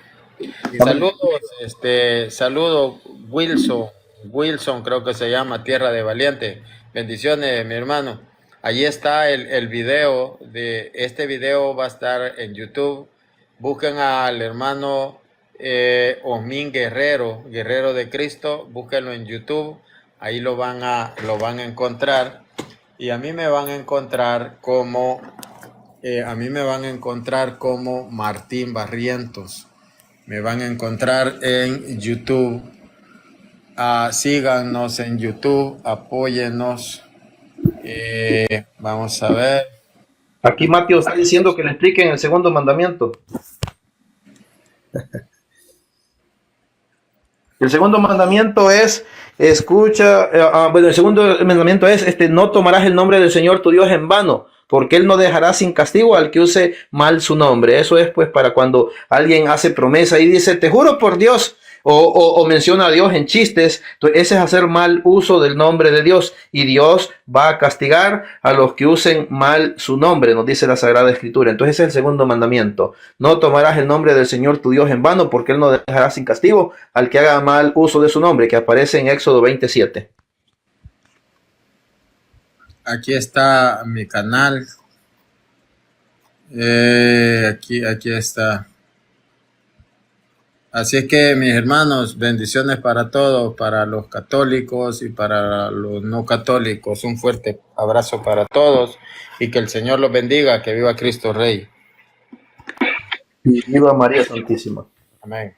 Y saludos, saludo Wilson creo que se llama, Tierra de Valiente. Bendiciones, mi hermano. Allí está el video este video va a estar en YouTube. Busquen al hermano Osmin Guerrero, Guerrero de Cristo, búsquenlo en YouTube, ahí lo van a encontrar. Y a mí me van a encontrar como Martín Barrientos. Me van a encontrar en YouTube. Síganos en YouTube, apóyennos. Vamos a ver. Aquí Mateo está diciendo que le expliquen el segundo mandamiento. El segundo mandamiento es, escucha, bueno, el segundo mandamiento es, no tomarás el nombre del Señor tu Dios en vano, porque Él no dejará sin castigo al que use mal su nombre. Eso es pues para cuando alguien hace promesa y dice, te juro por Dios, o menciona a Dios en chistes. Entonces, ese es hacer mal uso del nombre de Dios, y Dios va a castigar a los que usen mal su nombre, nos dice la Sagrada Escritura. Entonces ese es el segundo mandamiento: no tomarás el nombre del Señor tu Dios en vano, porque Él no dejará sin castigo al que haga mal uso de su nombre, que aparece en Éxodo 27. Aquí está mi canal. Aquí está. Así es que, mis hermanos, bendiciones para todos, para los católicos y para los no católicos. Un fuerte abrazo para todos y que el Señor los bendiga. Que viva Cristo Rey. Y viva María Santísima. Amén.